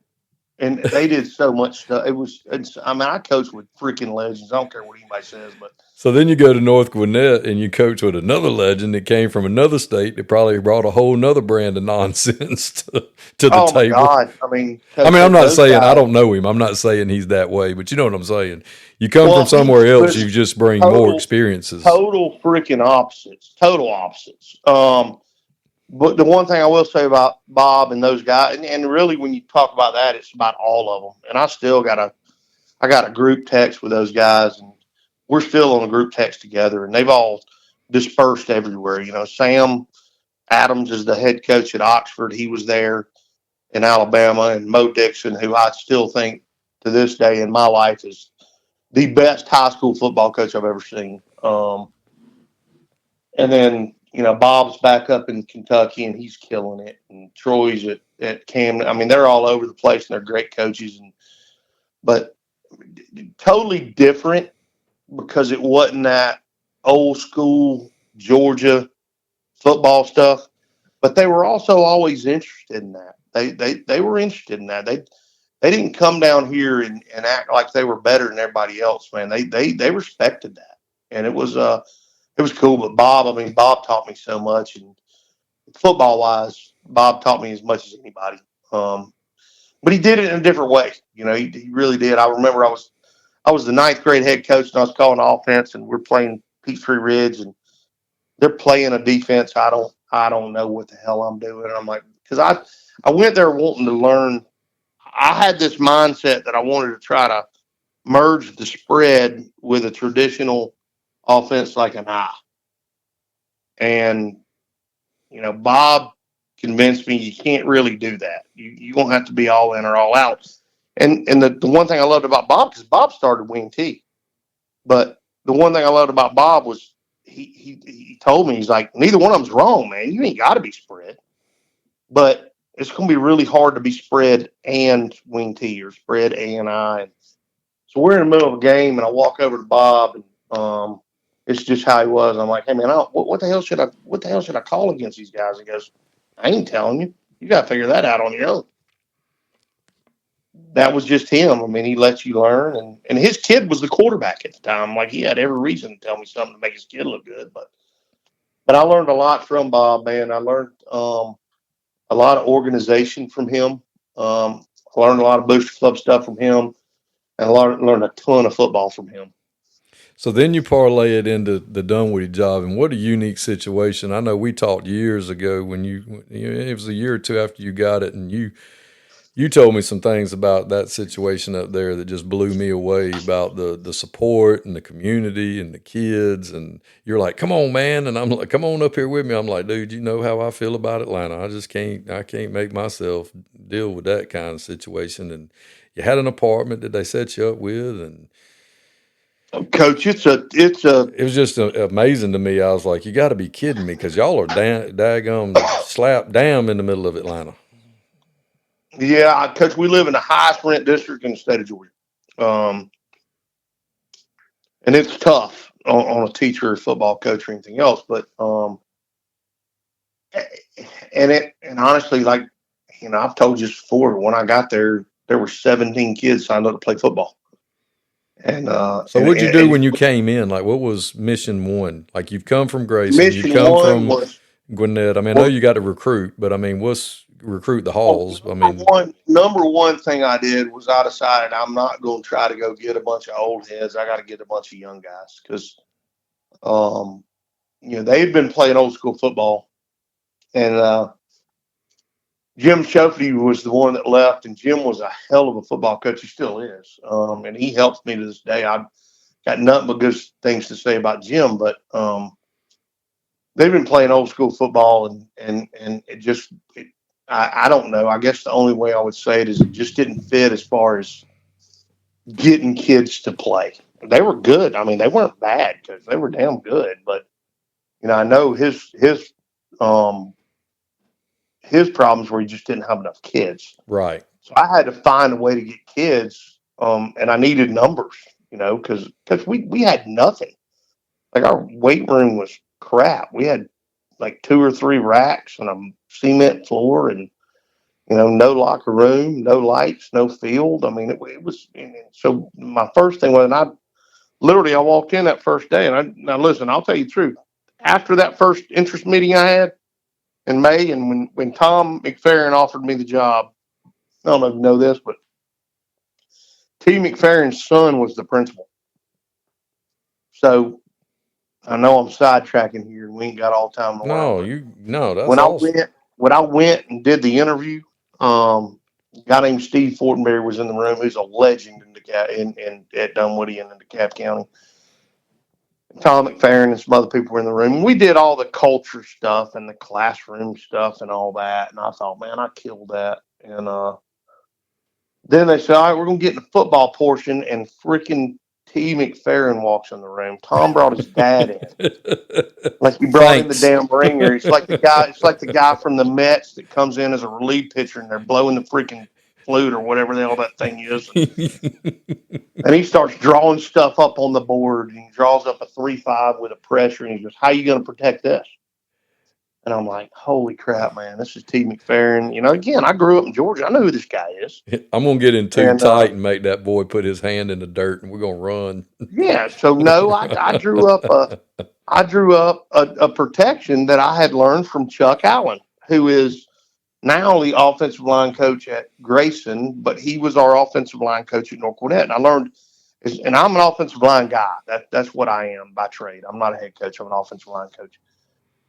And they did so much stuff. I mean, I coached with freaking legends. I don't care what anybody says, but So then you go to North Gwinnett and you coach with another legend that came from another state that probably brought a whole nother brand of nonsense to the oh my table. God. I mean, I mean, I'm not those saying I guys, don't know him. I'm not saying he's that way, but you know what I'm saying. You come from well, somewhere else, you listen, just bring more total, experiences. total freaking opposites, total opposites. But the one thing I will say about Bob and those guys, and really when you talk about that, it's about all of them. And I got a group text with those guys, and we're still on a group text together, and they've all dispersed everywhere. You know, Sam Adams is the head coach at Oxford. He was there in Alabama, and Mo Dixon, who I still think to this day in my life is the best high school football coach I've ever seen. And then, you know, Bob's back up in Kentucky and he's killing it. And Troy's at Camden. I mean, they're all over the place and they're great coaches. But totally different because it wasn't that old school Georgia football stuff. But they were also always interested in that. They were interested in that. They didn't come down here and act like they were better than everybody else, man. They respected that. And it was cool. But Bob, I mean, Bob taught me so much, and football wise, Bob taught me as much as anybody. But he did it in a different way. You know, he really did. I remember I was the ninth grade head coach, and I was calling offense, and we're playing Peachtree Ridge, and they're playing a defense. I don't know what the hell I'm doing. And I'm like, because I went there wanting to learn. I had this mindset that I wanted to try to merge the spread with a traditional offense like an I. And, you know, Bob convinced me you can't really do that. You won't have to be all in or all out. And the one thing I loved about Bob, because Bob started wing T, but the one thing I loved about Bob was he told me, he's like, neither one of them's wrong, man. You ain't got to be spread. But it's going to be really hard to be spread and wing T or spread A and I. And so we're in the middle of a game, and I walk over to Bob, and it's just how he was. I'm like, hey man, what the hell should I call against these guys? He goes, I ain't telling you. You got to figure that out on your own. That was just him. I mean, he lets you learn, and his kid was the quarterback at the time. Like, he had every reason to tell me something to make his kid look good, but I learned a lot from Bob, man. I learned a lot of organization from him. I learned a lot of Booster Club stuff from him, and I learned a ton of football from him. So then you parlay it into the Dunwoody job, and what a unique situation. I know we talked years ago when it was a year or two after you got it, and you told me some things about that situation up there that just blew me away about the support and the community and the kids. And you're like, come on, man. And I'm like, come on up here with me. I'm like, dude, you know how I feel about Atlanta. I can't make myself deal with that kind of situation. And you had an apartment that they set you up with, and Coach, it was just amazing to me. I was like, you got to be kidding me, because y'all are daggum slap dam in the middle of Atlanta. yeah, Coach. We live in the highest rent district in the state of Georgia, and it's tough on a teacher, or football coach, or anything else. But and honestly, like, you know, I've told you this before. When I got there, there were 17 kids signed up to play football. And so what'd you do when you came in? Like, what was mission one? Like, you've come from Grayson, you mission come one from was Gwinnett. I mean, I know you got to recruit, but I mean, what's recruit the halls? I mean, number one thing I did was I decided I'm not going to try to go get a bunch of old heads. I got to get a bunch of young guys because, you know, they'd been playing old school football, and Jim Shofty was the one that left, and Jim was a hell of a football coach. He still is, and he helps me to this day. I've got nothing but good things to say about Jim, but they've been playing old school football, and it just I don't know. I guess the only way I would say it is it just didn't fit as far as getting kids to play. They were good. I mean, they weren't bad because they were damn good. But you know, I know his problems were he just didn't have enough kids. right. So I had to find a way to get kids, and I needed numbers. You know, because we had nothing. Like, our weight room was crap. We had like 2 or 3 racks and a cement floor, and No locker room, no lights, no field. I mean, it was. So my first thing was, and I walked in that first day, and now listen, I'll tell you the truth. After that first interest meeting I had in May, and when Tom McFerrin offered me the job, I don't know if you know this, but T. McFerrin's son was the principal. So I know I'm sidetracking here, and we ain't got all the time in the world. No, that's When I awesome. went, when I went and did the interview, a guy named Steve Fortenberry was in the room. Who's a legend in at Dunwoody and in DeKalb County. Tom McFerrin and some other people were in the room. We did all the culture stuff and the classroom stuff and all that. And I thought, man, I killed that. And then they said, all right, we're going to get in the football portion. And freaking T. McFerrin walks in the room. Tom brought his dad in. Like he brought in the Thanks. damn ringer. It's like the guy. It's like the guy from the Mets that comes in as a relief pitcher and they're blowing the freaking flute or whatever the hell that thing is. And he starts drawing stuff up on the board, and he draws up a 3-5 with a pressure, and he goes, "How are you going to protect this?" And I'm like, "Holy crap, man! This is T. McFerrin." Again, I grew up in Georgia. I know who this guy is. I'm gonna get in too And tight and make that boy put his hand in the dirt, and we're gonna run. yeah, so no, I drew up a protection that I had learned from Chuck Allen, who is now the offensive line coach at Grayson, but he was our offensive line coach at North Gwinnett. And I learned, and I'm an offensive line guy. That's what I am by trade. I'm not a head coach. I'm an offensive line coach.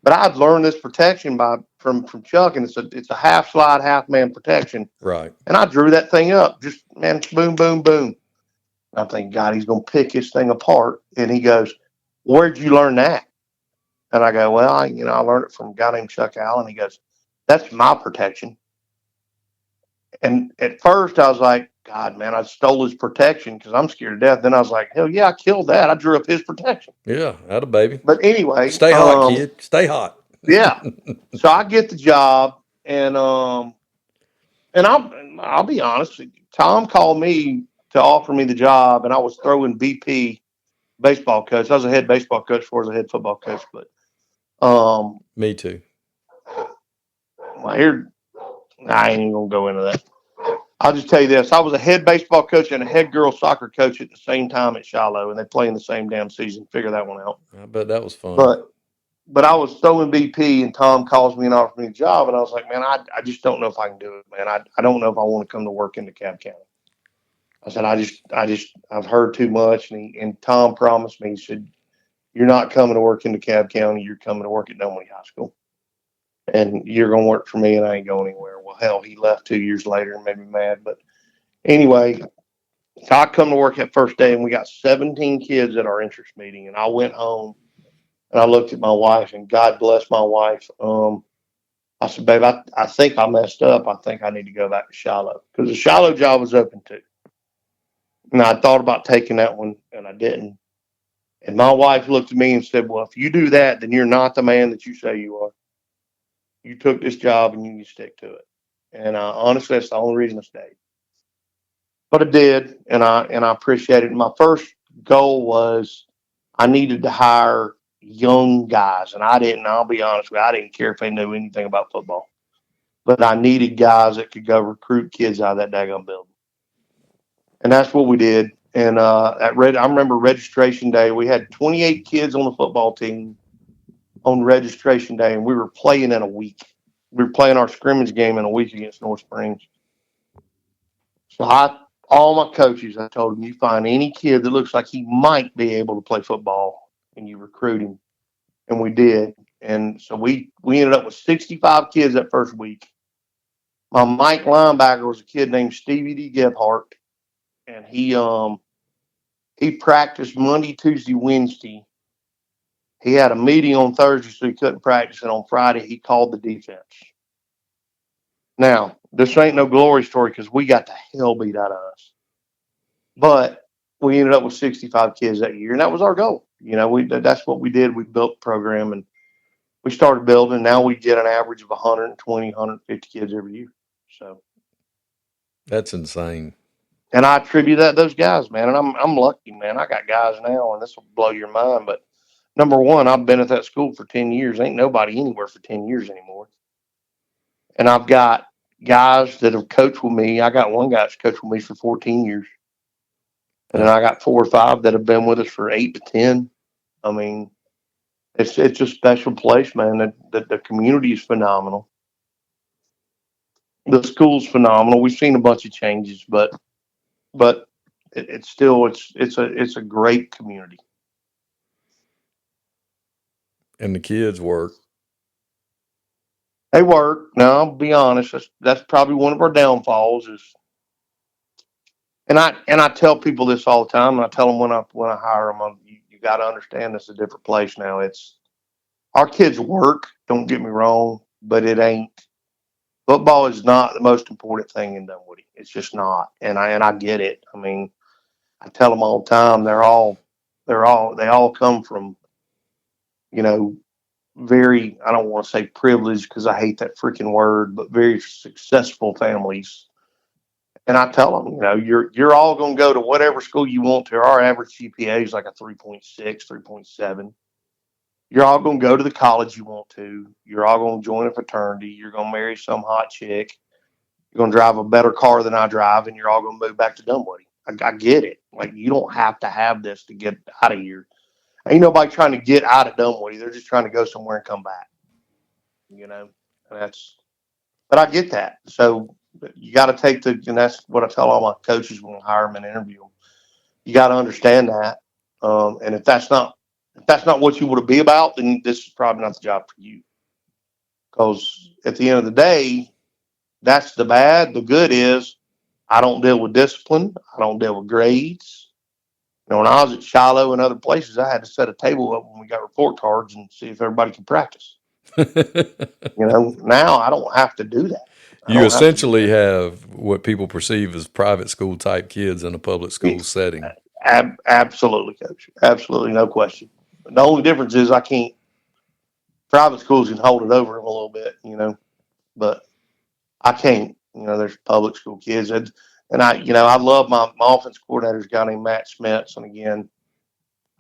But I've learned this protection from Chuck, and it's a half slide, half man protection. Right. And I drew that thing up, just man, boom, boom, boom. And I'm thinking, God, he's gonna pick this thing apart. And he goes, "Where'd you learn that?" And I go, "Well, I learned it from a guy named Chuck Allen." He goes, "That's my protection." And at first I was like, God, man, I stole his protection because I'm scared to death. Then I was like, hell yeah, I killed that. I drew up his protection. Yeah, atta baby. But anyway, Stay hot, kid. Stay hot. Yeah. So I get the job, and I'll be honest. Tom called me to offer me the job, and I was throwing BP baseball coach. I was a head baseball coach before I was a head football coach. But Me too. well, here I ain't even gonna go into that. I'll just tell you this. I was a head baseball coach and a head girls soccer coach at the same time at Shiloh, and they play in the same damn season. Figure that one out. I bet that was fun. But I was throwing BP, and Tom calls me and offers me a job, and I was like, man, I just don't know if I can do it, man. I don't know if I want to come to work in DeKalb County. I said, I've heard too much, and Tom promised me, he said, you're not coming to work in DeKalb County, you're coming to work at Dunwoody High School, and you're going to work for me, and I ain't going anywhere. Well, hell, he left 2 years later and made me mad, but anyway, so I come to work that first day, and we got 17 kids at our interest meeting, and I went home and I looked at my wife, and God bless my wife. I said, babe, I think I messed up. I think I need to go back to Shiloh because the Shiloh job was open too. And I thought about taking that one, and I didn't. And my wife looked at me and said, well, if you do that, then you're not the man that you say you are. You took this job and you need to stick to it. And honestly, that's the only reason I stayed. But I did, and I appreciate it. My first goal was I needed to hire young guys, and I didn't. I'll be honest with you, I didn't care if they knew anything about football, but I needed guys that could go recruit kids out of that daggone building, and that's what we did. And I remember registration day. We had 28 kids on the football team on registration day, and we were playing in a week. We were playing our scrimmage game in a week against North Springs. So all my coaches, I told them, you find any kid that looks like he might be able to play football, and you recruit him. And we did. And so we ended up with 65 kids that first week. My Mike linebacker was a kid named Stevie D. Gebhart, and he practiced Monday, Tuesday, Wednesday. He had a meeting on Thursday, so he couldn't practice. And on Friday, he called the defense. Now, this ain't no glory story because we got the hell beat out of us. But we ended up with 65 kids that year, and that was our goal. That's what we did. We built the program, and we started building. Now we get an average of 120, 150 kids every year. So That's insane. And I attribute that to those guys, man. And I'm lucky, man. I got guys now, and this will blow your mind. But number one, I've been at that school for 10 years. Ain't nobody anywhere for 10 years anymore. And I've got guys that have coached with me. I got one guy that's coached with me for 14 years. And then I got 4 or 5 that have been with us for 8 to 10. I mean, it's a special place, man. The community is phenomenal. The school's phenomenal. We've seen a bunch of changes, but it's still it's a great community. And the kids work. They work. Now, I'll be honest. That's probably one of our downfalls. And I tell people this all the time. And I tell them when I hire them, you got to understand this is a different place now. It's our kids work. Don't get me wrong, but it ain't. Football is not the most important thing in Dunwoody. It's just not. And I get it. I mean, I tell them all the time. They all come from, you know, very, I don't want to say privileged because I hate that freaking word, but very successful families. And I tell them, you're all going to go to whatever school you want to. Our average GPA is like a 3.6, 3.7. You're all going to go to the college you want to. You're all going to join a fraternity. You're going to marry some hot chick. You're going to drive a better car than I drive, and you're all going to move back to Dunwoody. I get it. Like, you don't have to have this to get out of here. Ain't nobody trying to get out of Dunwoody. They're just trying to go somewhere and come back. And but I get that. So you got to and that's what I tell all my coaches when I hire them and interview them. You got to understand that. And if that's not what you want to be about, then this is probably not the job for you. Because at the end of the day, that's the bad. The good is I don't deal with discipline. I don't deal with grades. When I was at Shiloh and other places, I had to set a table up when we got report cards and see if everybody could practice. Now I don't have to do that. You essentially have what people perceive as private school type kids in a public school setting. Absolutely, Coach. Absolutely, no question. The only difference is I can't. Private schools can hold it over them a little bit, but I can't. There's public school kids, and I love my offense coordinator's a guy named Matt Smets, and again,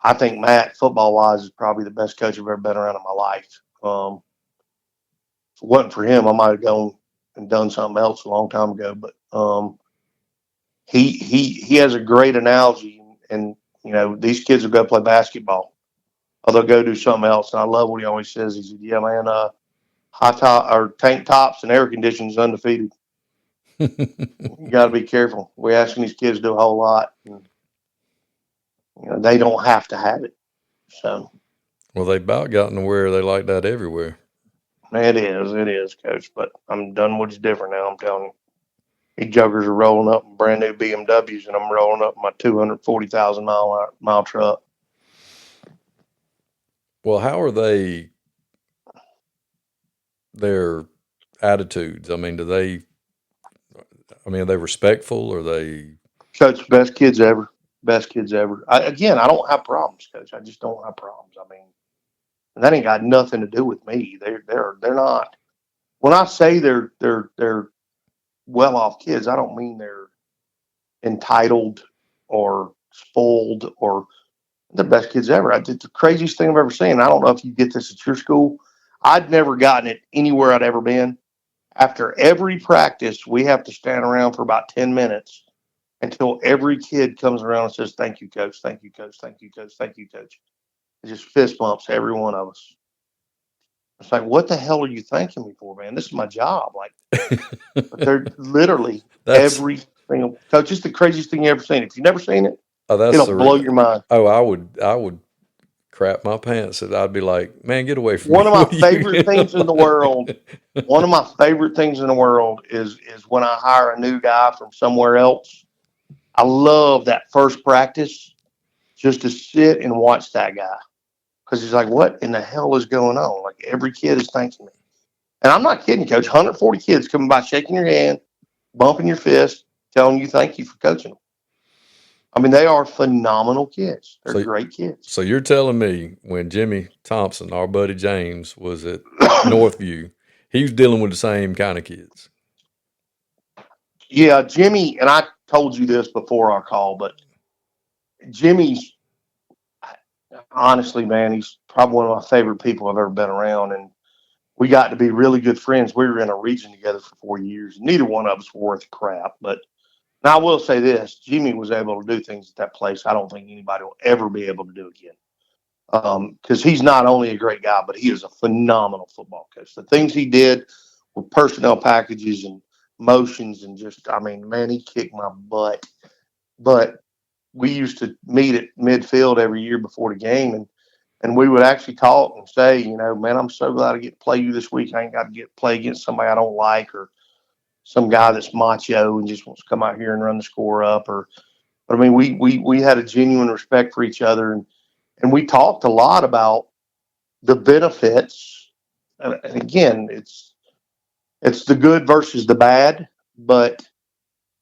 I think Matt, football wise, is probably the best coach I've ever been around in my life. If it wasn't for him, I might have gone and done something else a long time ago. But he has a great analogy, and these kids will go play basketball, or they'll go do something else. And I love what he always says. He said, "Yeah, man, high top or tank tops and air conditioning is undefeated." You got to be careful. We're asking these kids to do a whole lot. And, they don't have to have it. So, well, they about gotten to where they like that everywhere. It is, Coach. But I'm done. What's different now? I'm telling you, these joggers are rolling up in brand new BMWs, and I'm rolling up my 240,000 mile truck. Well, how are their attitudes? I mean, are they respectful? Are they? Coach, best kids ever. Best kids ever. I don't have problems, Coach. I just don't have problems. I mean, and that ain't got nothing to do with me. They're not. When I say they're well off kids, I don't mean they're entitled or spoiled or the best kids ever. I did the craziest thing I've ever seen. I don't know if you get this at your school. I'd never gotten it anywhere I'd ever been. After every practice, we have to stand around for about 10 minutes until every kid comes around and says, "Thank you, Coach. Thank you, Coach. Thank you, Coach. Thank you, Coach." It just fist bumps every one of us. It's like, what the hell are you thanking me for, man? This is my job. Like, but they're literally every single coach. It's the craziest thing you ever seen. If you've never seen it, it'll blow your mind. Oh, I would crap my pants. I'd be like, man, get away from me. One of my favorite things in the world. One of my favorite things in the world is when I hire a new guy from somewhere else. I love that first practice just to sit and watch that guy. Because he's like, what in the hell is going on? Like, every kid is thanking me. And I'm not kidding, Coach. 140 kids coming by, shaking your hand, bumping your fist, telling you thank you for coaching them. I mean, they are phenomenal kids. They're great kids. So you're telling me when Jimmy Thompson, our buddy James, was at Northview, he was dealing with the same kind of kids? Yeah, Jimmy, and I told you this before our call, but Jimmy's, honestly, man, he's probably one of my favorite people I've ever been around. And we got to be really good friends. We were in a region together for 4 years. Neither one of us were worth crap. But now I will say this: Jimmy was able to do things at that place I don't think anybody will ever be able to do again. Because he's not only a great guy, but he is a phenomenal football coach. The things he did with personnel packages and motions and just, I mean, man, he kicked my butt. But we used to meet at midfield every year before the game, and we would actually talk and say, you know, man, I'm so glad I get to play you this week. I ain't got to get play against somebody I don't like or some guy that's macho and just wants to come out here and run the score up. But I mean, we had a genuine respect for each other, and we talked a lot about the benefits. And again, it's the good versus the bad, but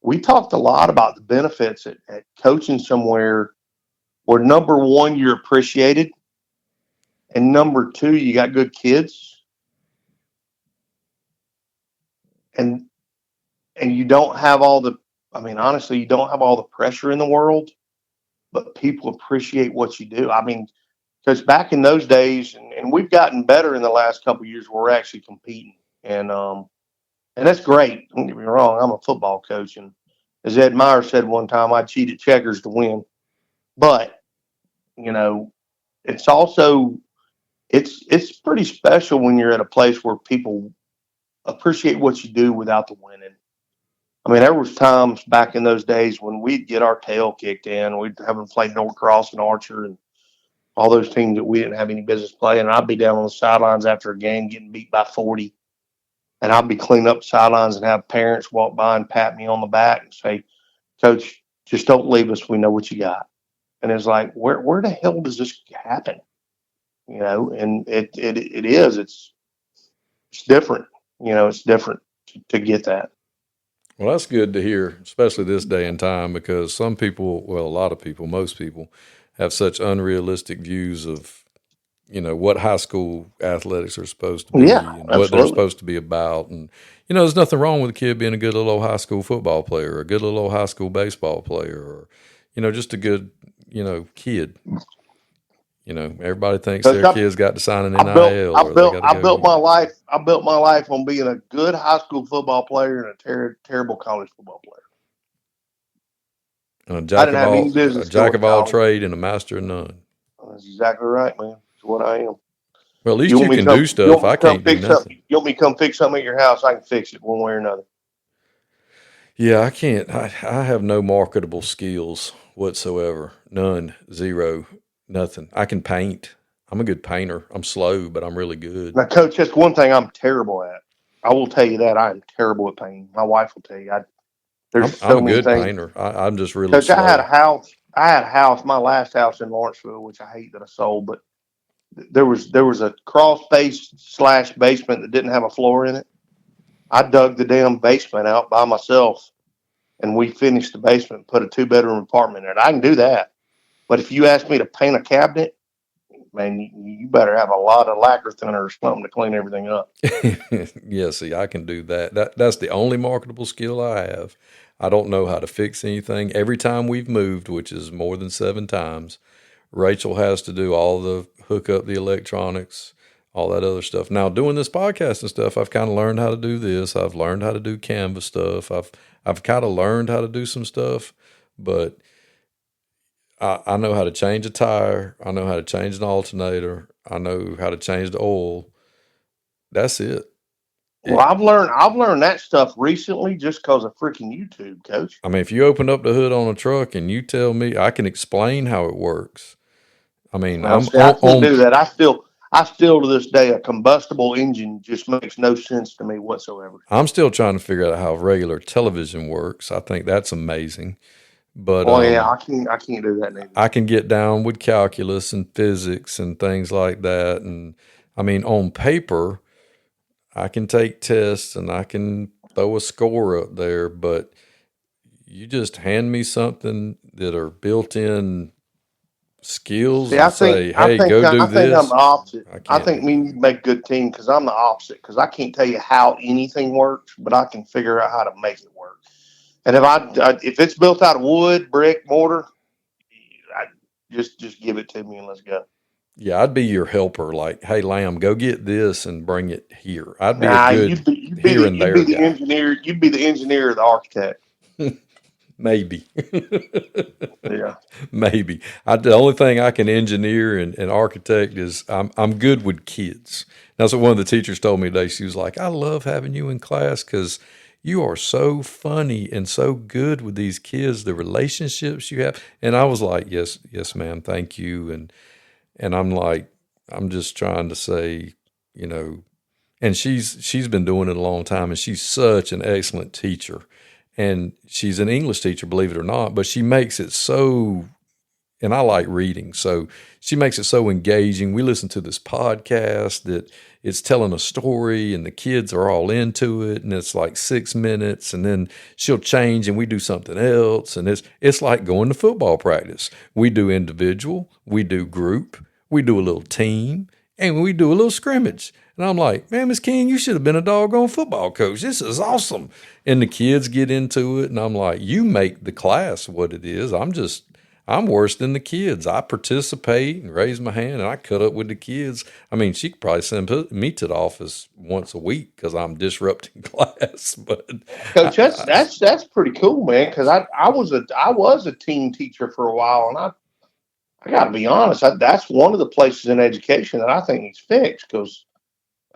we talked a lot about the benefits at coaching somewhere where number one, you're appreciated, and number two, you got good kids, and you don't have all the. I mean, honestly, you don't have all the pressure in the world, but people appreciate what you do. I mean, because back in those days, and we've gotten better in the last couple of years, where we're actually competing, and that's great. Don't get me wrong, I'm a football coach, and as Ed Meyer said one time, I cheated checkers to win. But you know, it's also it's pretty special when you're at a place where people appreciate what you do without the winning. I mean, there was times back in those days when we'd get our tail kicked in. We'd having played Norcross and Archer and all those teams that we didn't have any business playing. And I'd be down on the sidelines after a game getting beat by 40. And I'd be cleaning up the sidelines and have parents walk by and pat me on the back and say, Coach, just don't leave us. We know what you got. And it's like, where the hell does this happen? You know, and it is. It's different. You know, it's different to get that. Well, that's good to hear, especially this day and time, because some people, well, a lot of people, most people, have such unrealistic views of, what high school athletics are supposed to be Yeah, and what they're absolutely. supposed to be about. And, there's nothing wrong with a kid being a good little old high school football player, or a good little old high school baseball player, or, just a good, kid. Everybody thinks Coach, their kids got to sign an I built, NIL I or they built, got to I go built get. my life. I built my life on being a good high school football player and a terrible college football player. A I jack didn't of have all, any a business jack going of to all college. trade and a master of none. That's exactly right, man. That's what I am. Well, at You least you want me to can do come? You stuff. want me I to come can't do fix nothing. something? You want me to come fix something at your house? I can fix it one way or another. Yeah, I can't. I have no marketable skills whatsoever. None. Zero. Nothing. I can paint. I'm a good painter. I'm slow, but I'm really good. Now, Coach, that's one thing I'm terrible at. I will tell you that I am terrible at painting. My wife will tell you. I'm There's I'm so a many good things. painter. I'm just really Coach, I had a slow. house. I had a house. My last house in Lawrenceville, which I hate that I sold, but there was a crawl space / basement that didn't have a floor in it. I dug the damn basement out by myself, and we finished the basement and put a 2-bedroom apartment in it. I can do that, but if you ask me to paint a cabinet, man, you better have a lot of lacquer thinner or something to clean everything up. Yeah, see, I can do that. That's the only marketable skill I have. I don't know how to fix anything. Every time we've moved, which is more than 7 times, Rachel has to do all the hook up the electronics, all that other stuff. Now, doing this podcast and stuff, I've kind of learned how to do this. I've learned how to do Canva stuff. I've kind of learned how to do some stuff, but I know how to change a tire. I know how to change an alternator. I know how to change the oil. That's it. Well, I've learned that stuff recently just because of freaking YouTube, Coach. I mean, if you open up the hood on a truck and you tell me, I can explain how it works. I mean, Well, I'm see, I can't on do that. I still to this day, a combustible engine just makes no sense to me whatsoever. I'm still trying to figure out how regular television works. I think that's amazing. But Oh yeah, I can't do that neither. I can get down with calculus and physics and things like that. And I mean, on paper, I can take tests and I can throw a score up there, but you just hand me something that are built in skills See, and I think say, I hey, think go do I think I'm this. the opposite. I I can't think do me it. and you make a good team because I'm the opposite. Because I can't tell you how anything works, but I can figure out how to make it work. And if it's built out of wood, brick, mortar, I, just give it to me and let's go. Yeah, I'd be your helper. Like, hey, Lamb, go get this and bring it here. I'd be a Nah, good here and you'd there be the guy. engineer. You'd be the engineer or the architect. Maybe. Yeah. Maybe. The only thing I can engineer and architect is I'm good with kids. That's what one of the teachers told me today. She was like, I love having you in class because you are so funny and so good with these kids, the relationships you have. And I was like, yes, yes, ma'am, thank you. And I'm like, I'm just trying to say, you know, and she's been doing it a long time, and she's such an excellent teacher. And she's an English teacher, believe it or not, but she makes it so, and I like reading, so she makes it so engaging. We listen to this podcast that it's telling a story, and the kids are all into it, and it's like 6 minutes, and then she'll change, and we do something else, and it's like going to football practice. We do individual, we do group, we do a little team, and we do a little scrimmage. And I'm like, man, Miss King, you should have been a doggone football coach. This is awesome. And the kids get into it, and I'm like, you make the class what it is. I'm worse than the kids. I participate and raise my hand, and I cut up with the kids. I mean, she could probably send me to the office once a week because I'm disrupting class. But Coach, that's pretty cool, man. Because I was a team teacher for a while, and I got to be honest, that's one of the places in education that I think needs fixed. Because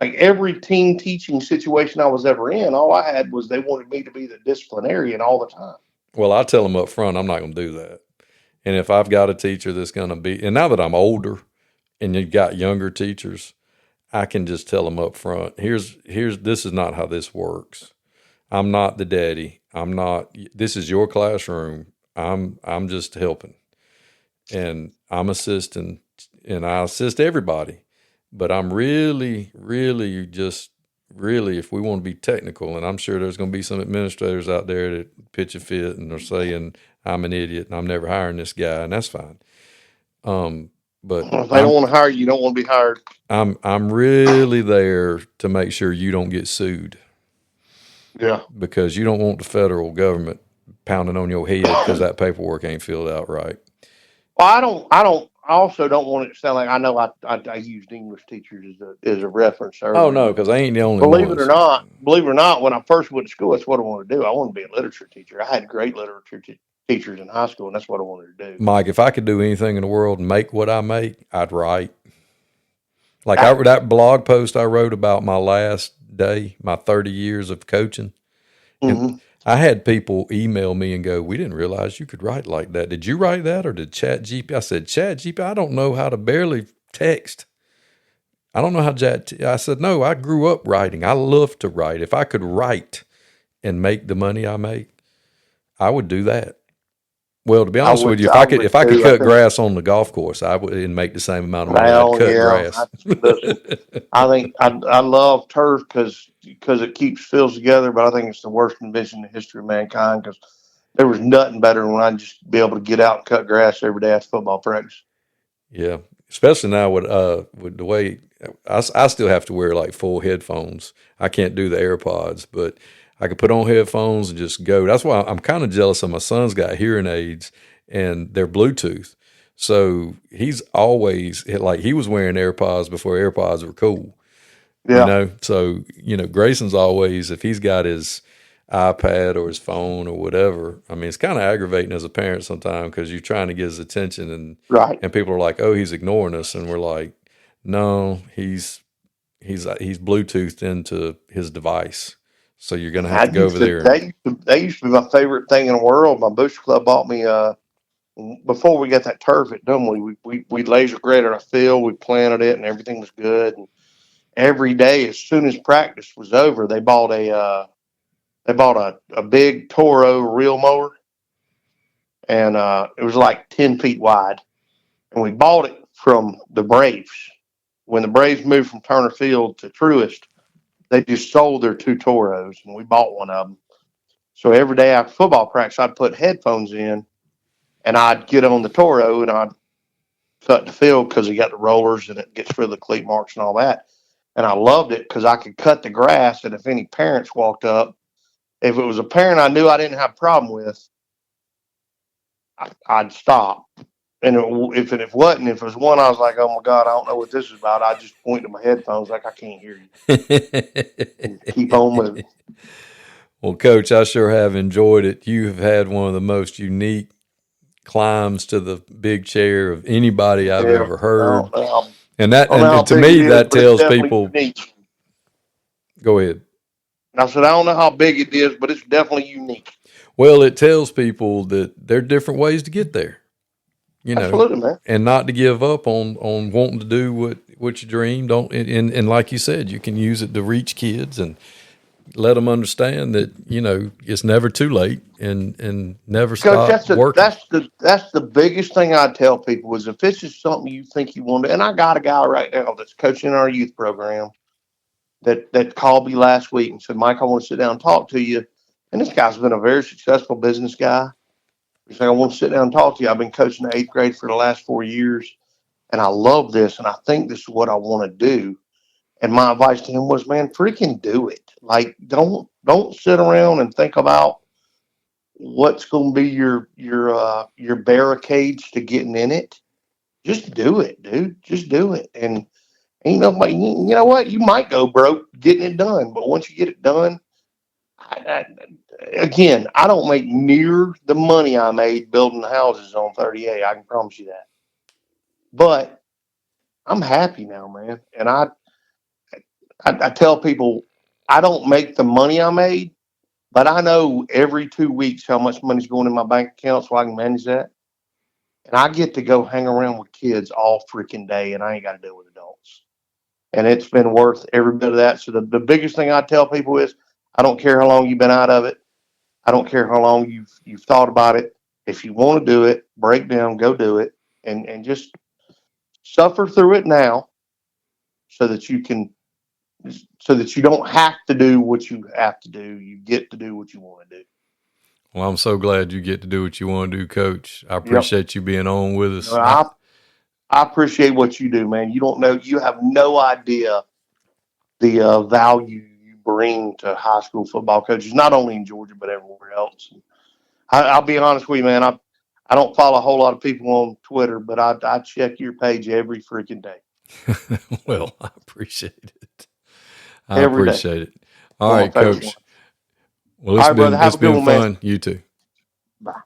like every team teaching situation I was ever in, all I had was they wanted me to be the disciplinarian all the time. well, I tell them up front, I'm not going to do that. And if I've got a teacher that's going to be, and now that I'm older and you've got younger teachers, I can just tell them up front, this is not how this works. I'm not the daddy. This is your classroom. I'm just helping, and I'm assisting, and I assist everybody. But I'm really, really just really, if we want to be technical, and I'm sure there's going to be some administrators out there that pitch a fit and are saying I'm an idiot and I'm never hiring this guy, and that's fine. But If they don't want to hire you, you don't want to be hired. I'm really there to make sure you don't get sued. Yeah. Because you don't want the federal government pounding on your head because that paperwork ain't filled out right. Well, I also don't want it to sound like I know I used English teachers as a reference earlier. Oh no, because I ain't the only Believe ones. Believe it or not, when I first went to school, that's what I wanted to do. I wanted to be a literature teacher. I had great literature teachers in high school, and that's what I wanted to do. Mike, if I could do anything in the world and make what I make, I'd write. Like that blog post I wrote about my last day, my 30 years of coaching. And I had people email me and go, we didn't realize you could write like that. Did you write that or did ChatGPT? I said, ChatGPT, I don't know how to barely text. I don't know how I said, no, I grew up writing. I love to write. If I could write and make the money I make, I would do that. Well, to be honest with you, if I could cut grass on the golf course, I would make the same amount of money. I'd cut grass. I think I love turf because it keeps fields together, but I think it's the worst invention in the history of mankind because there was nothing better than when I'd just be able to get out and cut grass every day after football practice. Yeah, especially now with the way I still have to wear like full headphones. I can't do the AirPods, but I could put on headphones and just go. That's why I'm kind of jealous of my son's got hearing aids and they're Bluetooth. So he's always like he was wearing AirPods before AirPods were cool. Yeah. So, Grayson's always, if he's got his iPad or his phone or whatever, I mean, it's kind of aggravating as a parent sometimes because you're trying to get his attention and people are like, oh, he's ignoring us. And we're like, no, he's Bluetoothed into his device. So you're going to have to go over there. They used to be my favorite thing in the world. My Booster Club bought me, before we got that turf at Dunwoody, we laser graded our field, we planted it, and everything was good. And every day, as soon as practice was over, they bought a big Toro reel mower, and it was like 10 feet wide. And we bought it from the Braves. When the Braves moved from Turner Field to Truist, they just sold their 2 Toros, and we bought one of them. So every day after football practice, I'd put headphones in, and I'd get on the Toro, and I'd cut the field because it got the rollers, and it gets rid of the cleat marks and all that. And I loved it because I could cut the grass, and if any parents walked up, if it was a parent I knew I didn't have a problem with, I'd stop. if it wasn't, if it was one, I was like, oh my God, I don't know what this is about. I just point to my headphones like I can't hear you. And keep on moving. Well, Coach, I sure have enjoyed it. You have had one of the most unique climbs to the big chair of anybody I've ever heard. And to me, that tells people. Unique. Go ahead. I said, I don't know how big it is, but it's definitely unique. Well, it tells people that there are different ways to get there. Absolutely, man. And not to give up on wanting to do what you dream. And like you said, you can use it to reach kids and let them understand that it's never too late and never stop working. That's the biggest thing I tell people is if this is something you think you want to. And I got a guy right now that's coaching our youth program that called me last week and said, Mike, I want to sit down and talk to you. And this guy's been a very successful business guy. He's like, I want to sit down and talk to you. I've been coaching the 8th grade for the last 4 years, and I love this, and I think this is what I want to do. And my advice to him was, man, freaking do it. Like, don't sit around and think about what's going to be your barricades to getting in it. Just do it, dude. Just do it. And ain't nobody, you know what? You might go broke getting it done, but once you get it done, again, I don't make near the money I made building houses on 38. I can promise you that. But I'm happy now, man. And I tell people I don't make the money I made, but I know every 2 weeks how much money's going in my bank account so I can manage that. And I get to go hang around with kids all freaking day, and I ain't got to deal with adults. And it's been worth every bit of that. So the biggest thing I tell people is I don't care how long you've been out of it. I don't care how long you've thought about it. If you want to do it, break down, go do it, and just suffer through it now so that you don't have to do what you have to do. You get to do what you want to do. Well, I'm so glad you get to do what you want to do, Coach. I appreciate you being on with us. I appreciate what you do, man. You don't know, you have no idea the value you bring to high school football coaches, not only in Georgia, but everywhere else. I'll be honest with you, man. I don't follow a whole lot of people on Twitter, but I check your page every freaking day. Well, I appreciate it. I appreciate it. All right, Coach. Well, it's been fun. You too. Bye.